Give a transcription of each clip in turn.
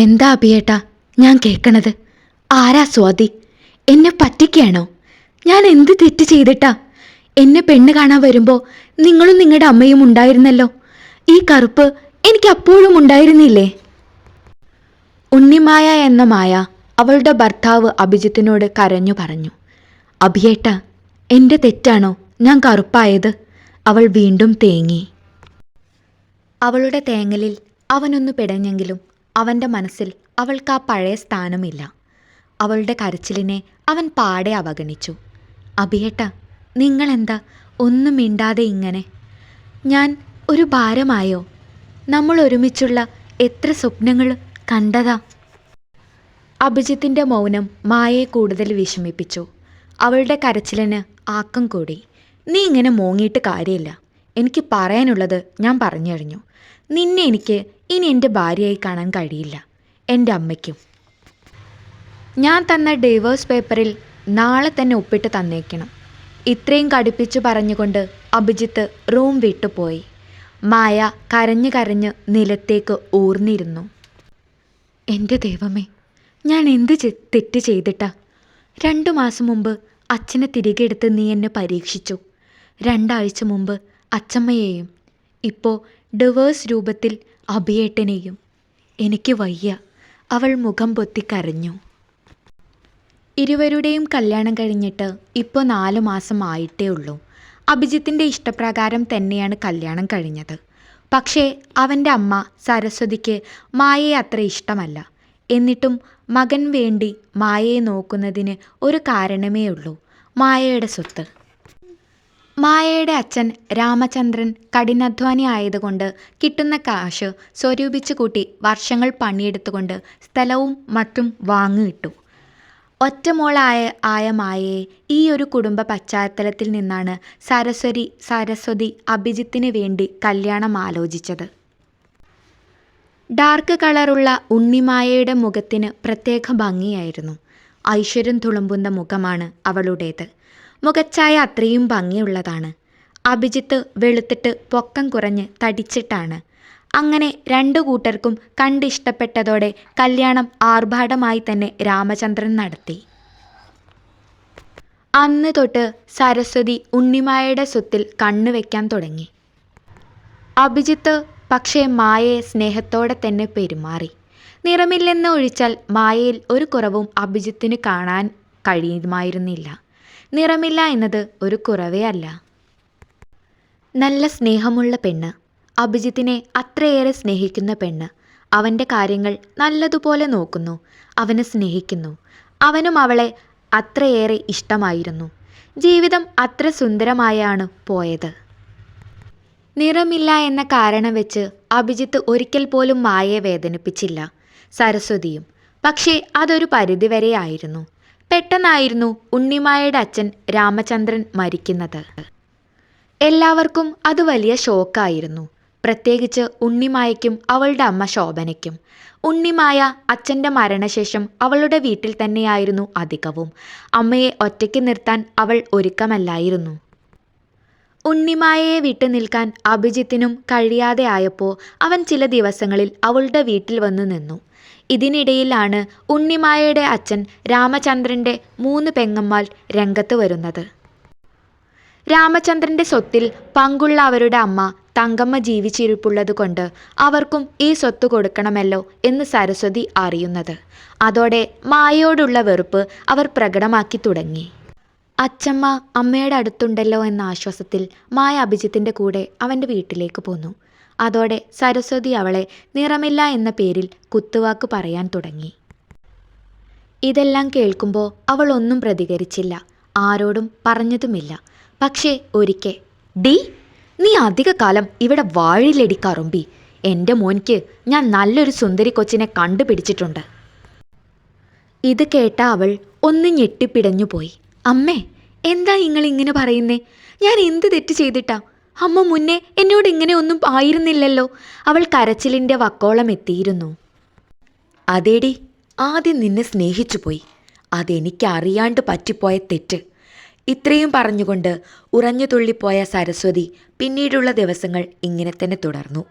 എന്താ അഭിയേട്ടാ ഞാൻ കേൾക്കണത്? ആരാ സ്വാതി? എന്നെ പറ്റിക്കുകയാണോ? ഞാൻ എന്ത് തെറ്റ് ചെയ്തിട്ടാ? എന്നെ പെണ്ണ് കാണാൻ വരുമ്പോൾ നിങ്ങളും നിങ്ങളുടെ അമ്മയും ഉണ്ടായിരുന്നല്ലോ. ഈ കറുപ്പ് എനിക്ക് അപ്പോഴും ഉണ്ടായിരുന്നില്ലേ? ഉണ്ണിമായ എന്ന മായ അവളുടെ ഭർത്താവ് അഭിജിത്തിനോട് കരഞ്ഞു പറഞ്ഞു. അഭിയേട്ടാ, എൻ്റെ തെറ്റാണോ ഞാൻ കറുപ്പായത്? അവൾ വീണ്ടും തേങ്ങി. അവളുടെ തേങ്ങലിൽ അവനൊന്നു പിടഞ്ഞെങ്കിലും അവൻ്റെ മനസ്സിൽ അവൾക്ക് ആ പഴയ സ്ഥാനമില്ല. അവളുടെ കരച്ചിലിനെ അവൻ പാടെ അവഗണിച്ചു. അഭിയേട്ടാ, നിങ്ങളെന്താ ഒന്നും മിണ്ടാതെ ഇങ്ങനെ? ഞാൻ ഒരു ഭാരമായോ? നമ്മൾ ഒരുമിച്ചുള്ള എത്ര സ്വപ്നങ്ങൾ കണ്ടതാ? അഭിജിത്തിൻ്റെ മൗനം മായയെ കൂടുതൽ വിഷമിപ്പിച്ചു. അവളുടെ കരച്ചിലിന് ആക്കം കൂടി. നീ ഇങ്ങനെ മോങ്ങിയിട്ട് കാര്യമില്ല. എനിക്ക് പറയാനുള്ളത് ഞാൻ പറഞ്ഞു കഴിഞ്ഞു. നിന്നെ എനിക്ക് ഇനി എൻ്റെ ഭാര്യയായി കാണാൻ കഴിയില്ല. എൻ്റെ അമ്മയ്ക്കും. ഞാൻ തന്ന ഡിവോഴ്സ് പേപ്പറിൽ നാളെ തന്നെ ഒപ്പിട്ട് തന്നേക്കണം. ഇത്രയും കടുപ്പിച്ചു പറഞ്ഞുകൊണ്ട് അഭിജിത്ത് റൂം വിട്ടുപോയി. മായ കരഞ്ഞു കരഞ്ഞ് നിലത്തേക്ക് ഊർന്നിരുന്നു. എൻ്റെ ദൈവമേ, ഞാൻ എന്ത് തെറ്റ് ചെയ്തിട്ടാ? 2 മാസം മുമ്പ് അച്ഛനെ തിരികെ എടുത്ത് നീ എന്നെ പരീക്ഷിച്ചു. 2 ആഴ്ച മുമ്പ് അച്ചമ്മയെയും, ഇപ്പോൾ ഡിവേഴ്സ് രൂപത്തിൽ അഭിയേട്ടനെയും. എനിക്ക് വയ്യ. അവൾ മുഖം പൊത്തി കരഞ്ഞു. ഇരുവരുടെയും കല്യാണം കഴിഞ്ഞിട്ട് ഇപ്പോൾ 4 മാസം ആയിട്ടേ ഉള്ളൂ. അഭിജിത്തിൻ്റെ ഇഷ്ടപ്രകാരം തന്നെയാണ് കല്യാണം കഴിഞ്ഞത്. പക്ഷേ അവൻ്റെ അമ്മ സരസ്വതിക്ക് മായയെ അത്ര ഇഷ്ടമല്ല. എന്നിട്ടും മകൻ വേണ്ടി മായയെ നോക്കുന്നതിന് ഒരു കാരണമേ ഉള്ളൂ: മായയുടെ സ്വത്ത്. മായയുടെ അച്ഛൻ രാമചന്ദ്രൻ കഠിനാധ്വാനി ആയതുകൊണ്ട് കിട്ടുന്ന കാശ് സ്വരൂപിച്ചു കൂട്ടി വർഷങ്ങൾ പണിയെടുത്തുകൊണ്ട് സ്ഥലവും മറ്റും വാങ്ങിയിട്ടു. ഒറ്റമോളായ മായയെ ഈ ഒരു കുടുംബ പശ്ചാത്തലത്തിൽ നിന്നാണ് സരസ്വതി അഭിജിത്തിന് വേണ്ടി കല്യാണം ആലോചിച്ചത്. ഡാർക്ക് കളറുള്ള ഉണ്ണിമായയുടെ മുഖത്തിന് പ്രത്യേക ഭംഗിയായിരുന്നു. ഐശ്വര്യം തുളുമ്പുന്ന മുഖമാണ് അവളുടേത്. മുഖച്ഛായ അത്രയും ഭംഗിയുള്ളതാണ്. അഭിജിത്ത് വെളുത്തിട്ട് പൊക്കം കുറഞ്ഞ് തടിച്ചിട്ടാണ്. അങ്ങനെ 2 കൂട്ടർക്കും കണ്ടിഷ്ടപ്പെട്ടതോടെ കല്യാണം ആർഭാടമായി തന്നെ രാമചന്ദ്രൻ നടത്തി. അന്ന് തൊട്ട് സരസ്വതി ഉണ്ണിമായയുടെ സ്വത്തിൽ കണ്ണുവെക്കാൻ തുടങ്ങി. അഭിജിത്ത് പക്ഷേ മായയെ സ്നേഹത്തോടെ തന്നെ പെരുമാറി. നിറമില്ലെന്ന് ഒഴിച്ചാൽ മായയിൽ ഒരു കുറവും അഭിജിത്തിന് കാണാൻ കഴിയുമായിരുന്നില്ല. നിറമില്ല എന്നത് ഒരു കുറവേ അല്ല. നല്ല സ്നേഹമുള്ള പെണ്ണ്, അഭിജിത്തിനെ അത്രയേറെ സ്നേഹിക്കുന്ന പെണ്ണ്. അവൻ്റെ കാര്യങ്ങൾ നല്ലതുപോലെ നോക്കുന്നു, അവനെ സ്നേഹിക്കുന്നു. അവനും അവളെ അത്രയേറെ ഇഷ്ടമായിരുന്നു. ജീവിതം അത്ര സുന്ദരമായാണ് പോയത്. നിറമില്ല എന്ന കാരണം വെച്ച് അഭിജിത്ത് ഒരിക്കൽ പോലും മായയെ വേദനിപ്പിച്ചില്ല. സരസ്വതിയും. പക്ഷേ അതൊരു പരിധിവരെ ആയിരുന്നു. പെട്ടെന്നായിരുന്നു ഉണ്ണിമായയുടെ അച്ഛൻ രാമചന്ദ്രൻ മരിക്കുന്നത്. എല്ലാവർക്കും അത് വലിയ ഷോക്കായിരുന്നു. പ്രത്യേകിച്ച് ഉണ്ണിമായയ്ക്കും അവളുടെ അമ്മ ശോഭനയ്ക്കും. ഉണ്ണിമായ അച്ഛൻ്റെ മരണശേഷം അവളുടെ വീട്ടിൽ തന്നെയായിരുന്നു അധികവും. അമ്മയെ ഒറ്റയ്ക്ക് നിർത്താൻ അവൾ ഒരുക്കമല്ലായിരുന്നു. ഉണ്ണിമായയെ വിട്ടു നിൽക്കാൻ അഭിജിത്തിനും കഴിയാതെ ആയപ്പോൾ അവൻ ചില ദിവസങ്ങളിൽ അവളുടെ വീട്ടിൽ വന്നു നിന്നു. ഇതിനിടയിലാണ് ഉണ്ണിമായയുടെ അച്ഛൻ രാമചന്ദ്രൻ്റെ 3 പെങ്ങന്മാർ രംഗത്ത് വരുന്നത്. രാമചന്ദ്രൻ്റെ സ്വത്തിൽ പങ്കുള്ള അവരുടെ അമ്മ തങ്കമ്മ ജീവിച്ചിരിപ്പുള്ളത് കൊണ്ട് അവർക്കും ഈ സ്വത്ത് കൊടുക്കണമല്ലോ എന്ന് സരസ്വതി അറിയുന്നത്. അതോടെ മായയോടുള്ള വെറുപ്പ് അവർ പ്രകടമാക്കി തുടങ്ങി. അച്ചമ്മ അമ്മയുടെ അടുത്തുണ്ടല്ലോ എന്ന ആശ്വാസത്തിൽ മായ അഭിജിത്തിൻ്റെ കൂടെ അവൻ്റെ വീട്ടിലേക്ക് പോന്നു. അതോടെ സരസ്വതി അവളെ നിറമില്ല എന്ന പേരിൽ കുത്തുവാക്ക് പറയാൻ തുടങ്ങി. ഇതെല്ലാം കേൾക്കുമ്പോൾ അവൾ ഒന്നും പ്രതികരിച്ചില്ല, ആരോടും പറഞ്ഞതുമില്ല. പക്ഷേ ഒരിക്കൽ, "ഡി, നീ അധിക കാലം ഇവിടെ വാഴിലെടി കറുമ്പി. എൻ്റെ മോനിക്ക് ഞാൻ നല്ലൊരു സുന്ദരി കൊച്ചിനെ കണ്ടുപിടിച്ചിട്ടുണ്ട്." ഇത് കേട്ട അവൾ ഒന്ന് ഞെട്ടിപ്പിടഞ്ഞു പോയി. "അമ്മേ, എന്താ നിങ്ങളിങ്ങനെ പറയുന്നേ? ഞാൻ എന്ത് തെറ്റ് ചെയ്തിട്ടാ? അമ്മ മുന്നേ എന്നോട് ഇങ്ങനെ ഒന്നും ആയിരുന്നില്ലല്ലോ." അവൾ കരച്ചിലിൻ്റെ വക്കോളം എത്തിയിരുന്നു. "അതേടി, ആദ്യം നിന്നെ സ്നേഹിച്ചു പോയി. അതെനിക്കറിയാണ്ട് പറ്റിപ്പോയ തെറ്റ്. ഇത്രയും പറഞ്ഞുകൊണ്ട് ഉറഞ്ഞു തുള്ളിപ്പോയ സരസ്വതി പിന്നീടുള്ള ദിവസങ്ങൾ ഇങ്ങനെ തന്നെ തുടർന്നു.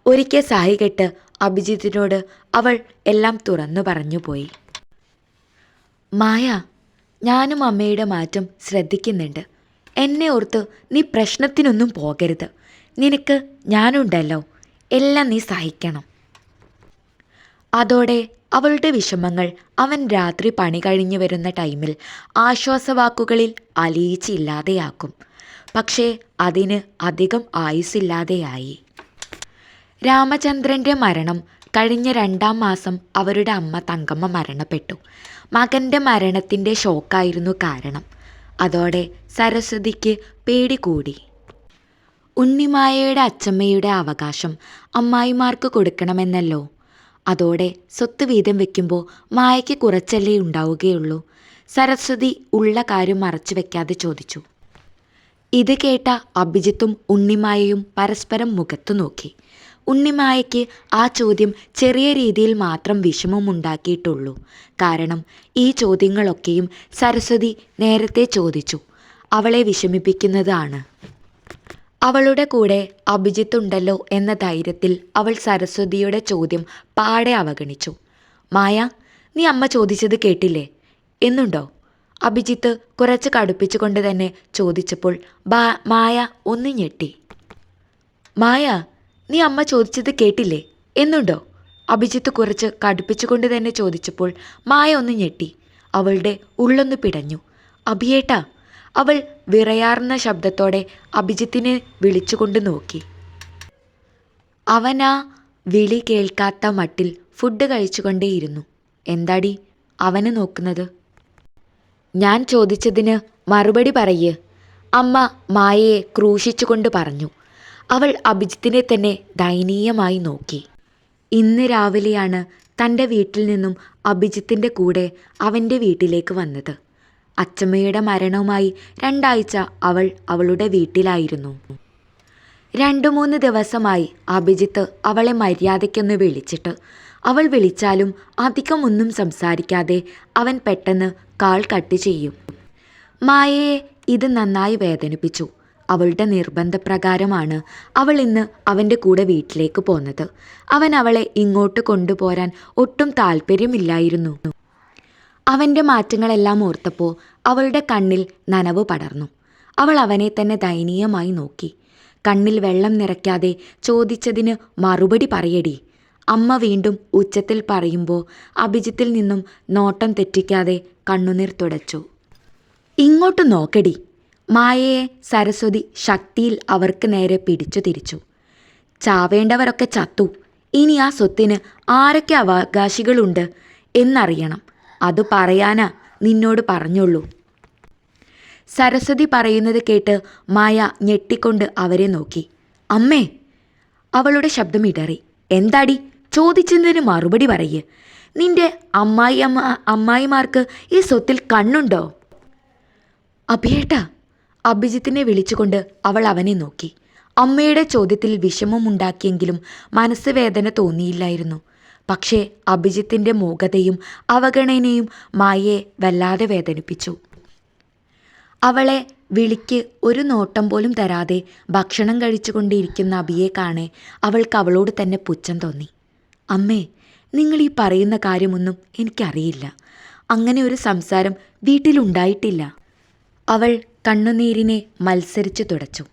ഒരിക്കൽ സായികെട്ട് അഭിജിത്തിനോട് അവൾ എല്ലാം തുറന്നു പറഞ്ഞുപോയി. മായ, ഞാനും അമ്മയുടെ മാറ്റം ശ്രദ്ധിക്കുന്നുണ്ട്. എന്നെ ഓർത്ത് നീ പ്രശ്നത്തിനൊന്നും പോകരുത്. നിനക്ക് ഞാനുണ്ടല്ലോ, എല്ലാം നീ സഹിക്കണം. അതോടെ അവളുടെ വിഷമങ്ങൾ അവൻ രാത്രി പണി കഴിഞ്ഞു വരുന്ന ടൈമിൽ ആശ്വാസവാക്കുകളിൽ അലിയിച്ചില്ലാതെയാക്കും. പക്ഷേ അതിന് അധികം ആയുസ്സില്ലാതെയായി. രാമചന്ദ്രൻ്റെ മരണം കഴിഞ്ഞ 2-ാം മാസം അവരുടെ അമ്മ തങ്കമ്മ മരണപ്പെട്ടു. മകൻ്റെ മരണത്തിൻ്റെ ഷോക്കായിരുന്നു കാരണം. അതോടെ സരസ്വതിക്ക് പേടി കൂടി. ഉണ്ണിമായയുടെ അച്ചമ്മയുടെ അവകാശം അമ്മായിമാർക്ക് കൊടുക്കണമെന്നല്ലോ. അതോടെ സ്വത്ത് വീതം വെക്കുമ്പോൾ മായയ്ക്ക് കുറച്ചല്ലേ ഉണ്ടാവുകയുള്ളൂ. സരസ്വതി ഉള്ള കാര്യം മറച്ചു വെക്കാതെ ചോദിച്ചു. ഇത് കേട്ട അഭിജിത്തും ഉണ്ണിമായയും പരസ്പരം മുഖത്തു നോക്കി. ഉണ്ണിമായയ്ക്ക് ആ ചോദ്യം ചെറിയ രീതിയിൽ മാത്രം വിഷമമുണ്ടാക്കിയിട്ടുള്ളൂ. കാരണം ഈ ചോദ്യങ്ങളൊക്കെയും സരസ്വതി നേരത്തെ ചോദിച്ചു. അവളെ വിഷമിപ്പിക്കുന്നതാണ്. അവളുടെ കൂടെ അഭിജിത്തുണ്ടല്ലോ എന്ന ധൈര്യത്തിൽ അവൾ സരസ്വതിയുടെ ചോദ്യം പാടെ അവഗണിച്ചു. മായ, നീ അമ്മ ചോദിച്ചത് കേട്ടില്ലേ എന്നുണ്ടോ? അഭിജിത്ത് കുറച്ച് കടുപ്പിച്ചുകൊണ്ട് തന്നെ ചോദിച്ചപ്പോൾ മായ ഒന്ന് ഞെട്ടി. മായ, നീ അമ്മ ചോദിച്ചത് കേട്ടില്ലേ എന്നുണ്ടോ? അഭിജിത്ത് കുറച്ച് കടുപ്പിച്ചുകൊണ്ട് തന്നെ ചോദിച്ചപ്പോൾ മായ ഒന്ന് ഞെട്ടി. അവളുടെ ഉള്ളൊന്ന് പിടഞ്ഞു. അഭിയേട്ടാ, അവൾ വിറയാർന്ന ശബ്ദത്തോടെ അഭിജിത്തിനെ വിളിച്ചുകൊണ്ട് നോക്കി. അവനാ വിളി കേൾക്കാത്ത മട്ടിൽ ഫുഡ് കഴിച്ചുകൊണ്ടേയിരുന്നു. എന്താടി അവന് നോക്കുന്നത്? ഞാൻ ചോദിച്ചതിന് മറുപടി പറയ്, അമ്മ മായയെ ക്രൂശിച്ചുകൊണ്ട് പറഞ്ഞു. അവൾ അഭിജിത്തിനെ തന്നെ ദയനീയമായി നോക്കി. ഇന്ന് രാവിലെയാണ് തൻ്റെ വീട്ടിൽ നിന്നും അഭിജിത്തിൻ്റെ കൂടെ അവൻ്റെ വീട്ടിലേക്ക് വന്നത്. അച്ചമ്മയുടെ മരണവുമായി 2 ആഴ്ച അവൾ അവളുടെ വീട്ടിലായിരുന്നു. 2-3 ദിവസമായി അഭിജിത്ത് അവളെ മര്യാദയ്ക്കൊന്ന് വിളിച്ചിട്ട്. അവൾ വിളിച്ചാലും അധികം ഒന്നും സംസാരിക്കാതെ അവൻ പെട്ടെന്ന് കാൾ കട്ട് ചെയ്യും. മായയെ ഇത് നന്നായി വേദനിപ്പിച്ചു. അവളുടെ നിർബന്ധപ്രകാരമാണ് അവൾ ഇന്ന് അവൻ്റെ കൂടെ വീട്ടിലേക്ക് പോന്നത്. അവൻ അവളെ ഇങ്ങോട്ട് കൊണ്ടുപോരാൻ ഒട്ടും താല്പര്യമില്ലായിരുന്നു. അവൻ്റെ മാറ്റങ്ങളെല്ലാം ഓർത്തപ്പോൾ അവളുടെ കണ്ണിൽ നനവ് പടർന്നു. അവൾ അവനെ തന്നെ ദയനീയമായി നോക്കി. കണ്ണിൽ വെള്ളം നിറയ്ക്കാതെ ചോദിച്ചതിന് മറുപടി പറയടി, അമ്മ വീണ്ടും ഉച്ചത്തിൽ പറയുമ്പോൾ അഭിജിത്തിൽ നിന്നും നോട്ടം തെറ്റിക്കാതെ കണ്ണുനീർ തുടച്ചു. ഇങ്ങോട്ട് നോക്കടി. മായയെ സരസ്വതി ശക്തിയിൽ അവർക്ക് നേരെ പിടിച്ചു തിരിച്ചു. ചാവേണ്ടവരൊക്കെ ചത്തു. ഇനി ആ സ്വത്തിന് ആരൊക്കെ അവകാശികളുണ്ട് എന്നറിയണം. അത് പറയാനാ നിന്നോട് പറഞ്ഞുള്ളൂ. സരസ്വതി പറയുന്നത് കേട്ട് മായ ഞെട്ടിക്കൊണ്ട് അവരെ നോക്കി. അമ്മേ! അവളുടെ ശബ്ദം ഇടറി. എന്താടി? ചോദിച്ചതിന് മറുപടി പറയ്. നിന്റെ അമ്മായിമാർക്ക് ഈ സ്വത്തിൽ കണ്ണുണ്ടോ? അഭിയേട്ടാ! അഭിജിത്തിനെ വിളിച്ചുകൊണ്ട് അവൾ അവനെ നോക്കി. അമ്മയുടെ ചോദ്യത്തിൽ വിഷമമുണ്ടാക്കിയെങ്കിലും മനസ്സ് വേദന തോന്നിയില്ലായിരുന്നു. പക്ഷേ അഭിജിത്തിൻ്റെ മൂകതയും അവഗണനയും മായയെ വല്ലാതെ വേദനിപ്പിച്ചു. അവളെ വിളിക്ക് ഒരു നോട്ടം പോലും തരാതെ ഭക്ഷണം കഴിച്ചുകൊണ്ടിരിക്കുന്ന അഭിയെ കാണെ അവൾക്ക് അവളോട് തന്നെ പുച്ഛം തോന്നി. അമ്മേ, നിങ്ങൾ ഈ പറയുന്ന കാര്യമൊന്നും എനിക്കറിയില്ല. അങ്ങനെ ഒരു സംസാരം വീട്ടിലുണ്ടായിട്ടില്ല. അവൾ കണ്ണുനീരിനെ മത്സരിച്ചു തുടച്ചു.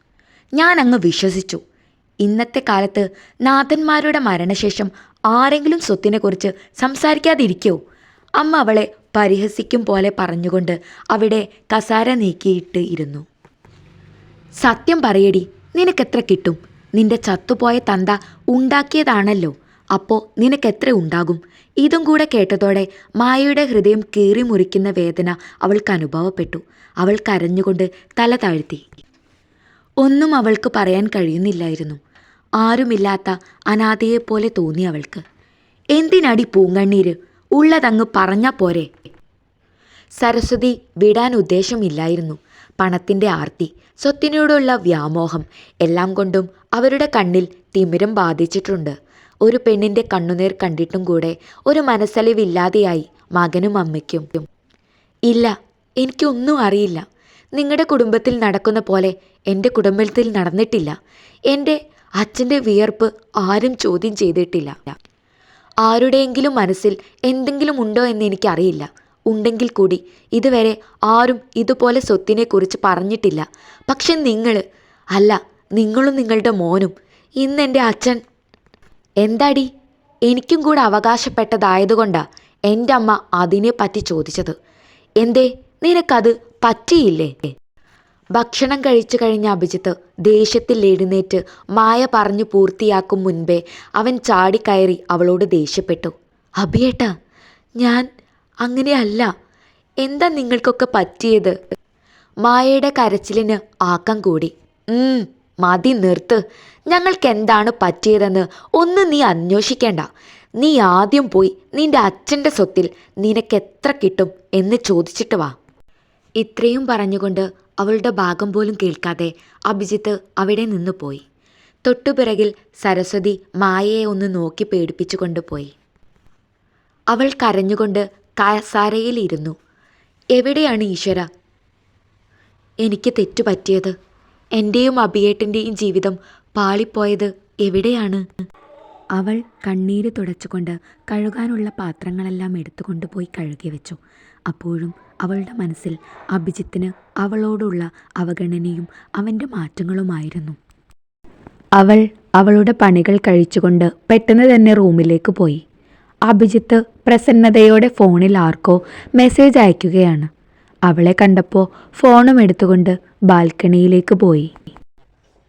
ഞാൻ അങ്ങ് വിശ്വസിച്ചു. ഇന്നത്തെ കാലത്ത് നാഥന്മാരുടെ മരണശേഷം ആരെങ്കിലും സ്വത്തിനെക്കുറിച്ച് സംസാരിക്കാതിരിക്കോ? അമ്മ അവളെ പരിഹസിക്കും പോലെ പറഞ്ഞുകൊണ്ട് അവിടെ കസാര നീക്കിയിട്ട് ഇരുന്നു. സത്യം പറയടി, നിനക്കെത്ര കിട്ടും? നിന്റെ ചത്തുപോയ തന്ത ഉണ്ടാക്കിയതാണല്ലോ. അപ്പോൾ നിനക്കെത്ര ഉണ്ടാകും? ഇതും കൂടെ കേട്ടതോടെ മായയുടെ ഹൃദയം കീറി മുറിക്കുന്ന വേദന അവൾക്ക് അനുഭവപ്പെട്ടു. അവൾ കരഞ്ഞുകൊണ്ട് തല താഴ്ത്തി. ഒന്നും അവൾക്ക് പറയാൻ കഴിയുന്നില്ലായിരുന്നു. ആരുമില്ലാത്ത അനാഥയെപ്പോലെ തോന്നി അവൾക്ക്. എന്തിനടി പൂങ്കണ്ണീര്? ഉള്ളതങ്ങ് പറഞ്ഞാൽ പോരെ? സരസ്വതി വിടാൻ ഉദ്ദേശമില്ലായിരുന്നു. പണത്തിൻ്റെ ആർത്തി, സ്വത്തിനോടുള്ള വ്യാമോഹം എല്ലാം കൊണ്ടും അവരുടെ കണ്ണിൽ തിമിരം ബാധിച്ചിട്ടുണ്ട്. ഒരു പെണ്ണിൻ്റെ കണ്ണുനീർ കണ്ടിട്ടും കൂടെ ഒരു മനസ്സലിവില്ലാതെയായി മകനും അമ്മയ്ക്കും. ഇല്ല, എനിക്കൊന്നും അറിയില്ല. നിങ്ങളുടെ കുടുംബത്തിൽ നടക്കുന്ന പോലെ എൻ്റെ കുടുംബത്തിൽ നടന്നിട്ടില്ല. എൻ്റെ അച്ഛൻ്റെ വിയർപ്പ് ആരും ചോദ്യം ചെയ്തിട്ടില്ല. ആരുടെയെങ്കിലും മനസ്സിൽ എന്തെങ്കിലും ഉണ്ടോ എന്ന് എനിക്കറിയില്ല. ഉണ്ടെങ്കിൽ കൂടി ഇതുവരെ ആരും ഇതുപോലെ സ്വത്തിനെക്കുറിച്ച് പറഞ്ഞിട്ടില്ല. പക്ഷെ നിങ്ങളും നിങ്ങളുടെ മോനും ഇന്നെൻ്റെ അച്ഛൻ. എന്താടി, എനിക്കും കൂടെ അവകാശപ്പെട്ടതായതുകൊണ്ടാ എൻ്റെ അമ്മ അതിനെപ്പറ്റി ചോദിച്ചത്. എന്തേ, നിനക്കത് പറ്റിയില്ലേ? ഭക്ഷണം കഴിച്ചു കഴിഞ്ഞ അഭിജിത്ത് ദേഷ്യത്തിൽ എഴുന്നേറ്റ് മായ പറഞ്ഞു പൂർത്തിയാക്കും മുൻപേ അവൻ ചാടിക്കയറി അവളോട് ദേഷ്യപ്പെട്ടു. അഭിയേട്ടാ, ഞാൻ അങ്ങനെയല്ല. എന്താ നിങ്ങൾക്കൊക്കെ പറ്റിയത്? മായയുടെ കരച്ചിലിന് ആക്കം കൂടി. മതി, നിർത്ത്. ഞങ്ങൾക്ക് എന്താണ് പറ്റിയതെന്ന് ഒന്നും നീ അന്വേഷിക്കേണ്ട. നീ ആദ്യം പോയി നിന്റെ അച്ഛൻ്റെ സ്വത്തിൽ നിനക്കെത്ര കിട്ടും എന്ന് ചോദിച്ചിട്ട് വാ. ഇത്രയും പറഞ്ഞുകൊണ്ട് അവളുടെ ഭാഗം പോലും കേൾക്കാതെ അഭിജിത്ത് അവിടെ നിന്ന് പോയി. തൊട്ടുപിറകിൽ സരസ്വതി മായയെ ഒന്ന് നോക്കി പേടിപ്പിച്ചു കൊണ്ടുപോയി. അവൾ കരഞ്ഞുകൊണ്ട് കസാരയിലിരുന്നു. എവിടെയാണ് ഈശ്വര എനിക്ക് തെറ്റുപറ്റിയത്? എൻ്റെയും അഭിയേട്ടൻ്റെയും ജീവിതം പാളിപ്പോയത് എവിടെയാണ്? അവൾ കണ്ണീര് തുടച്ചുകൊണ്ട് കഴുകാനുള്ള പാത്രങ്ങളെല്ലാം എടുത്തുകൊണ്ടുപോയി കഴുകി വെച്ചു. അപ്പോഴും അവളുടെ മനസ്സിൽ അഭിജിത്തിന് അവളോടുള്ള അവഗണനയും അവൻ്റെ മാറ്റങ്ങളുമായിരുന്നു. അവൾ അവളുടെ പണികൾ കഴിച്ചുകൊണ്ട് പെട്ടെന്ന് തന്നെ റൂമിലേക്ക് പോയി. അഭിജിത്ത് പ്രസന്നതയോടെ ഫോണിൽ ആർക്കോ മെസ്സേജ് അയക്കുകയാണ്. അവളെ കണ്ടപ്പോൾ ഫോണും എടുത്തുകൊണ്ട് ബാൽക്കണിയിലേക്ക് പോയി.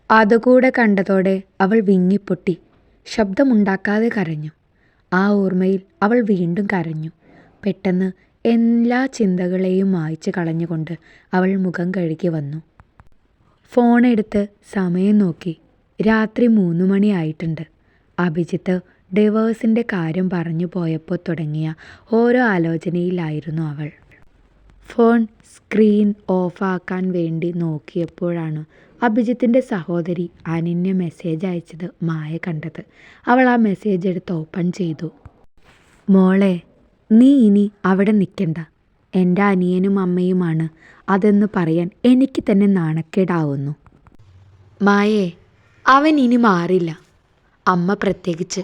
അതുകൂടെ കണ്ടതോടെ അവൾ വിങ്ങിപ്പൊട്ടി ശബ്ദമുണ്ടാക്കാതെ കരഞ്ഞു. ആ ഓർമ്മയിൽ അവൾ വീണ്ടും കരഞ്ഞു. പെട്ടെന്ന് എല്ലാ ചിന്തകളെയും മായ്ച്ചു കളഞ്ഞുകൊണ്ട് അവൾ മുഖം കഴുകി വന്നു. ഫോണെടുത്ത് സമയം നോക്കി. രാത്രി 3 മണിയായിട്ടുണ്ട്. അഭിജിത്ത് ഡിവോഴ്സിൻ്റെ കാര്യം പറഞ്ഞു പോയപ്പോൾ തുടങ്ങിയ ഓരോ ആലോചനയിലായിരുന്നു അവൾ. ഫോൺ സ്ക്രീൻ ഓഫാക്കാൻ വേണ്ടി നോക്കിയപ്പോഴാണ് അഭിജിത്തിൻ്റെ സഹോദരി അനന്യ മെസ്സേജ് അയച്ചത് മായ കണ്ടത്. അവൾ ആ മെസ്സേജ് എടുത്ത് ഓപ്പൺ ചെയ്തു. മോളെ, നീ ഇനി അവിടെ നിൽക്കണ്ട. എൻ്റെ അനിയനും അമ്മയുമാണ് അതെന്ന് പറയാൻ എനിക്ക് തന്നെ നാണക്കേടാവുന്നു. മായേ, അവൻ ഇനി മാറില്ല. അമ്മ പ്രത്യേകിച്ച്.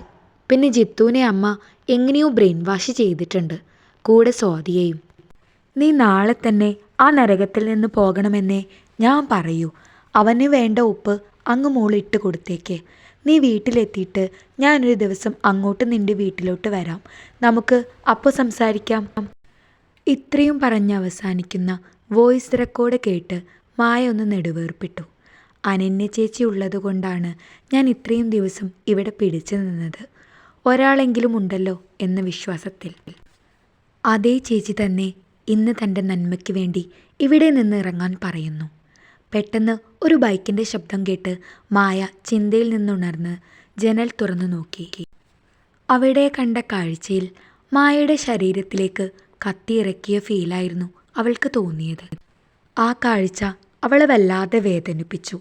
പിന്നെ ജിത്തുവിനെ അമ്മ എങ്ങനെയോ ബ്രെയിൻ വാഷ് ചെയ്തിട്ടുണ്ട്, കൂടെ സ്വാതിയെയും. നീ നാളെ തന്നെ ആ നരകത്തിൽ നിന്ന് പോകണമെന്നേ ഞാൻ പറയൂ. അവന് വേണ്ട ഉപ്പ് അങ്ങ് മോളിട്ട് കൊടുത്തേക്ക്. നീ വീട്ടിലെത്തിയിട്ട് ഞാനൊരു ദിവസം അങ്ങോട്ട് നിൻ്റെ വീട്ടിലോട്ട് വരാം. നമുക്ക് അപ്പോൾ സംസാരിക്കാം. ഇത്രയും പറഞ്ഞ് അവസാനിക്കുന്ന വോയിസ് റെക്കോർഡ് കേട്ട് മായ ഒന്ന് നെടുവേർപ്പിട്ടു. അനന്യ ചേച്ചി ഉള്ളതുകൊണ്ടാണ് ഞാൻ ഇത്രയും ദിവസം ഇവിടെ പിടിച്ചു നിന്നത്. ഒരാളെങ്കിലും ഉണ്ടല്ലോ എന്ന വിശ്വാസത്തിൽ. അതേ ചേച്ചി തന്നെ ഇന്ന് തൻ്റെ നന്മയ്ക്ക് വേണ്ടി ഇവിടെ നിന്ന് ഇറങ്ങാൻ പറയുന്നു. പെട്ടെന്ന് ഒരു ബൈക്കിൻ്റെ ശബ്ദം കേട്ട് മായ ചിന്തയിൽ നിന്നുണർന്ന് ജനൽ തുറന്നു നോക്കി. അവിടെ കണ്ട കാഴ്ചയിൽ മായയുടെ ശരീരത്തിലേക്ക് കത്തിയിറക്കിയ ഫീലായിരുന്നു അവൾക്ക് തോന്നിയത്. ആ കാഴ്ച അവളെ വല്ലാതെ വേദനിപ്പിച്ചു.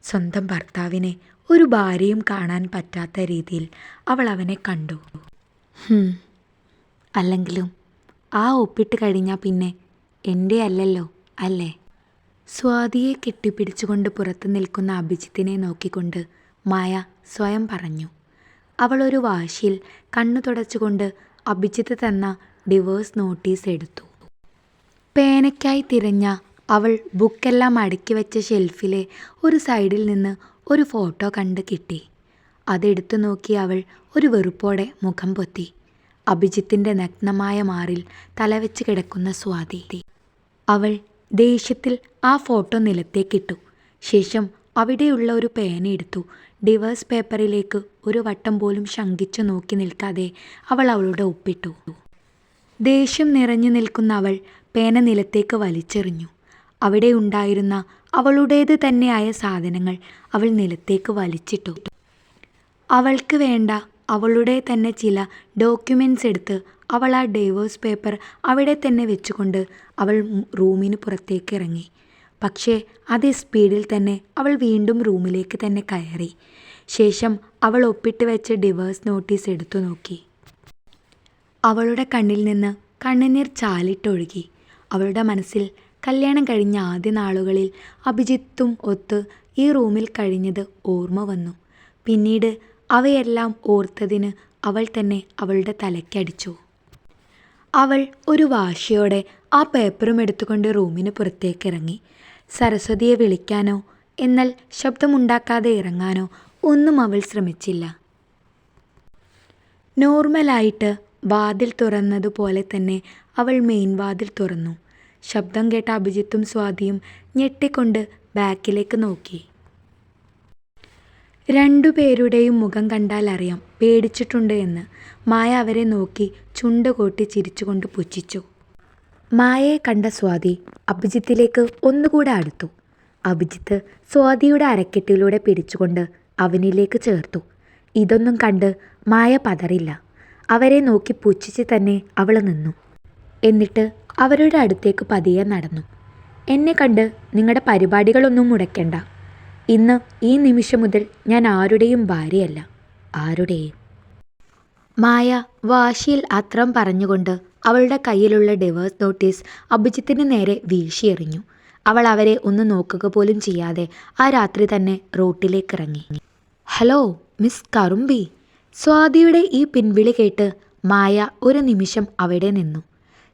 സ്വന്തം ഭർത്താവിനെ ഒരു ഭാര്യയും കാണാൻ പറ്റാത്ത രീതിയിൽ അവൾ അവനെ കണ്ടു. അല്ലെങ്കിലും ആ ഒപ്പിട്ട് കഴിഞ്ഞാൽ പിന്നെ എൻ്റെ അല്ലല്ലോ, അല്ലേ? സ്വാതിയെ കെട്ടിപ്പിടിച്ചുകൊണ്ട് പുറത്തു നിൽക്കുന്ന അഭിജിത്തിനെ നോക്കിക്കൊണ്ട് മായ സ്വയം പറഞ്ഞു. അവളൊരു വാശിയിൽ കണ്ണു തുടച്ചുകൊണ്ട് അഭിജിത്ത് തന്ന ഡിവോഴ്സ് നോട്ടീസ് എടുത്തു. പേനയ്ക്കായി തിരഞ്ഞ അവൾ ബുക്കെല്ലാം അടുക്കി വെച്ച ഷെൽഫിലെ ഒരു സൈഡിൽ നിന്ന് ഒരു ഫോട്ടോ കണ്ട് കിട്ടി. അതെടുത്തു നോക്കി അവൾ ഒരു വെറുപ്പോടെ മുഖം പൊത്തി. അഭിജിത്തിൻ്റെ നഗ്നമായ മാറിൽ തലവെച്ച് കിടക്കുന്ന സ്വാതി. അവൾ ദേഷ്യത്തിൽ ആ ഫോട്ടോ നിലത്തേക്കിട്ടു. ശേഷം അവിടെയുള്ള ഒരു പേന എടുത്തു. ഡിവോഴ്സ് പേപ്പറിലേക്ക് ഒരു വട്ടം പോലും ശങ്കിച്ചു നോക്കി നിൽക്കാതെ അവൾ അവളുടെ ഒപ്പിട്ടു. ദേഷ്യം നിറഞ്ഞു നിൽക്കുന്ന അവൾ പേന നിലത്തേക്ക് വലിച്ചെറിഞ്ഞു. അവിടെ ഉണ്ടായിരുന്ന അവളുടേത് തന്നെയായ സാധനങ്ങൾ അവൾ നിലത്തേക്ക് വലിച്ചിട്ടു. അവൾക്ക് വേണ്ട അവളുടെ തന്നെ ചില ഡോക്യുമെൻറ്റ്സ് എടുത്ത് അവൾ ആ ഡിവോഴ്സ് പേപ്പർ അവിടെ തന്നെ വെച്ചുകൊണ്ട് അവൾ റൂമിന് പുറത്തേക്ക് ഇറങ്ങി. പക്ഷേ അതേ സ്പീഡിൽ തന്നെ അവൾ വീണ്ടും റൂമിലേക്ക് തന്നെ കയറി. ശേഷം അവൾ ഒപ്പിട്ട് വെച്ച ഡിവോഴ്സ് നോട്ടീസ് എടുത്തു നോക്കി. അവളുടെ കണ്ണിൽ നിന്ന് കണ്ണുനീർ ചാലിട്ടൊഴുകി. അവളുടെ മനസ്സിൽ കല്യാണം കഴിഞ്ഞ ആദ്യ നാളുകളിൽ അഭിജിത്തും ഒത്ത് ഈ റൂമിൽ കഴിഞ്ഞത് ഓർമ്മ വന്നു. പിന്നീട് അവയെല്ലാം ഓർത്തതിന് അവൾ തന്നെ അവളുടെ തലയ്ക്കടിച്ചു. അവൾ ഒരു വാശിയോടെ ആ പേപ്പറും എടുത്തുകൊണ്ട് റൂമിന് പുറത്തേക്കിറങ്ങി. സരസ്വതിയെ വിളിക്കാനോ എന്നാൽ ശബ്ദമുണ്ടാക്കാതെ ഇറങ്ങാനോ ഒന്നും അവൾ ശ്രമിച്ചില്ല. നോർമലായിട്ട് വാതിൽ തുറന്നതുപോലെ തന്നെ അവൾ മെയിൻ വാതിൽ തുറന്നു. ശബ്ദം കേട്ട അഭിജിത്തും സ്വാതിയും ഞെട്ടിക്കൊണ്ട് ബാക്കിലേക്ക് നോക്കി. രണ്ടുപേരുടെയും മുഖം കണ്ടാൽ അറിയാം പേടിച്ചിട്ടുണ്ട് എന്ന്. മായ അവരെ നോക്കി ചുണ്ട് കോട്ടി ചിരിച്ചുകൊണ്ട് പുച്ഛിച്ചു. മായയെ കണ്ട സ്വാതി അഭിജിത്തിലേക്ക് ഒന്നുകൂടെ അടുത്തു. അഭിജിത്ത് സ്വാതിയുടെ അരക്കെട്ടിലൂടെ പിടിച്ചുകൊണ്ട് അവനിലേക്ക് ചേർത്തു. ഇതൊന്നും കണ്ട് മായ പതറില്ല. അവരെ നോക്കി പുച്ഛിച്ച് തന്നെ അവൾ നിന്നു. എന്നിട്ട് അവരുടെ അടുത്തേക്ക് പതിയെ നടന്നു. എന്നെ കണ്ട് നിങ്ങളുടെ പരിപാടികളൊന്നും മുടക്കണ്ട. ഇന്ന് ഈ നിമിഷം മുതൽ ഞാൻ ആരുടെയും ഭാര്യയല്ല, ആരുടെയും. മായ വാശിയിൽ അത്രം പറഞ്ഞുകൊണ്ട് അവളുടെ കയ്യിലുള്ള ഡിവോഴ്സ് നോട്ടീസ് അഭിജിത്തിന് നേരെ വീശിയെറിഞ്ഞു. അവൾ അവരെ ഒന്ന് നോക്കുക പോലും ചെയ്യാതെ ആ രാത്രി തന്നെ റോട്ടിലേക്കിറങ്ങി. Hello miss Karumbi. സ്വാതിയുടെ ഈ പിൻവിളി കേട്ട് മായ ഒരു നിമിഷം അവിടെ നിന്നു.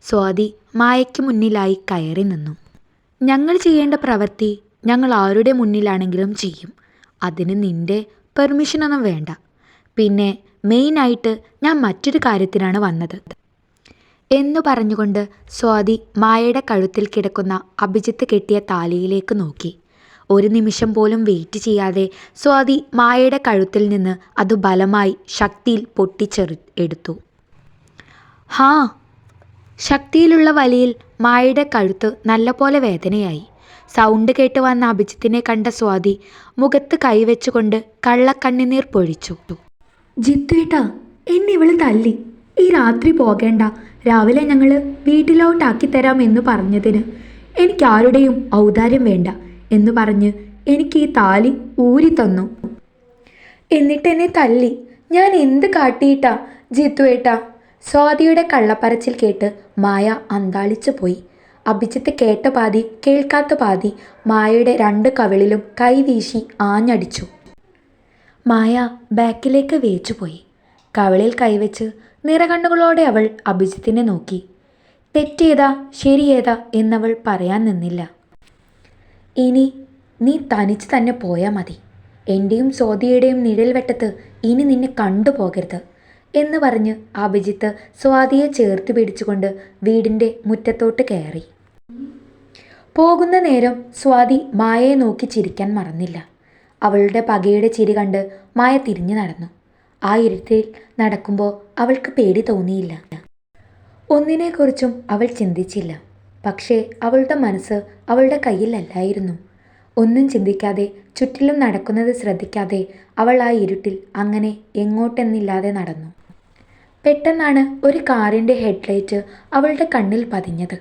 സ്വാതി മായയ്ക്ക് മുന്നിലായി കയറി നിന്നു. ഞങ്ങൾ ചെയ്യേണ്ട പ്രവൃത്തി ഞങ്ങൾ ആരുടെ മുന്നിലാണെങ്കിലും ചെയ്യും. അതിന് നിന്റെ പെർമിഷനൊന്നും വേണ്ട. പിന്നെ മെയിനായിട്ട് ഞാൻ മറ്റൊരു കാര്യത്തിനാണ് വന്നത് എന്നു പറഞ്ഞുകൊണ്ട് സ്വാതി മായയുടെ കഴുത്തിൽ കിടക്കുന്ന അഭിജിത്ത് കെട്ടിയ താലിയിലേക്ക് നോക്കി. ഒരു നിമിഷം പോലും വെയിറ്റ് ചെയ്യാതെ സ്വാതി മായയുടെ കഴുത്തിൽ നിന്ന് അത് ബലമായി ശക്തിയിൽ എടുത്തു. ഹാ! ശക്തിയിലുള്ള വലിയിൽ മായയുടെ കഴുത്ത് നല്ലപോലെ വേദനയായി. സൗണ്ട് കേട്ട് വന്ന അഭിജിത്തിനെ കണ്ട സ്വാതി മുഖത്ത് കൈവച്ചുകൊണ്ട് കള്ളക്കണ്ണുനീർ പൊഴിച്ചു. ജിത്തുവേട്ടാ, എന്നെ ഇവള് തല്ലി. ഈ രാത്രി പോകേണ്ട, രാവിലെ ഞങ്ങൾ വീട്ടിലോട്ടാക്കി തരാം എന്ന് പറഞ്ഞതിന് എനിക്ക് ആരുടെയും ഔദാര്യം വേണ്ട എന്ന് പറഞ്ഞ് എനിക്ക് ഈ താലി ഊരി തന്നു. എന്നിട്ട് എന്നെ തല്ലി. ഞാൻ എന്ത് കാട്ടിയിട്ടാ ജിത്തുവേട്ടാ? സ്വാതിയുടെ കള്ളപ്പറച്ചിൽ കേട്ട് മായ അന്താളിച്ചു പോയി. അഭിജിത്ത് കേട്ട പാതി കേൾക്കാത്ത പാതി മായയുടെ രണ്ട് കവിളിലും കൈവീശി ആഞ്ഞടിച്ചു. മായ ബാക്കിലേക്ക് വേച്ചുപോയി. കവിളിൽ കൈവച്ച് നിറകണ്ണുകളോടെ അവൾ അഭിജിത്തിനെ നോക്കി. തെറ്റേതാ ശരിയേതാ എന്നവൾ പറയാൻ നിന്നില്ല. ഇനി നീ തനിച്ച് തന്നെ പോയാൽ മതി. എൻ്റെയും സ്വാതിയുടെയും നിഴൽ വെട്ടത്ത് ഇനി നിന്നെ കണ്ടുപോകരുത് എന്ന് പറഞ്ഞ് അഭിജിത്ത് സ്വാതിയെ ചേർത്ത് പിടിച്ചുകൊണ്ട് വീടിൻ്റെ മുറ്റത്തോട്ട് കയറി. പോകുന്ന നേരം സ്വാതി മായയെ നോക്കി ചിരിക്കാൻ മറന്നില്ല. അവളുടെ പകയുടെ ചിരി കണ്ട് മായ തിരിഞ്ഞു നടന്നു. ആ ഇരുട്ടിൽ നടക്കുമ്പോൾ അവൾക്ക് പേടി തോന്നിയില്ല. ഒന്നിനെക്കുറിച്ചും അവൾ ചിന്തിച്ചില്ല. പക്ഷേ അവളുടെ മനസ്സ് അവളുടെ കയ്യിലല്ലായിരുന്നു. ഒന്നും ചിന്തിക്കാതെ ചുറ്റിലും നടക്കുന്നത് ശ്രദ്ധിക്കാതെ അവൾ ആ ഇരുട്ടിൽ അങ്ങനെ എങ്ങോട്ടെന്നില്ലാതെ നടന്നു. പെട്ടെന്നാണ് ഒരു കാറിൻ്റെ ഹെഡ്ലൈറ്റ് അവളുടെ കണ്ണിൽ പതിഞ്ഞത്.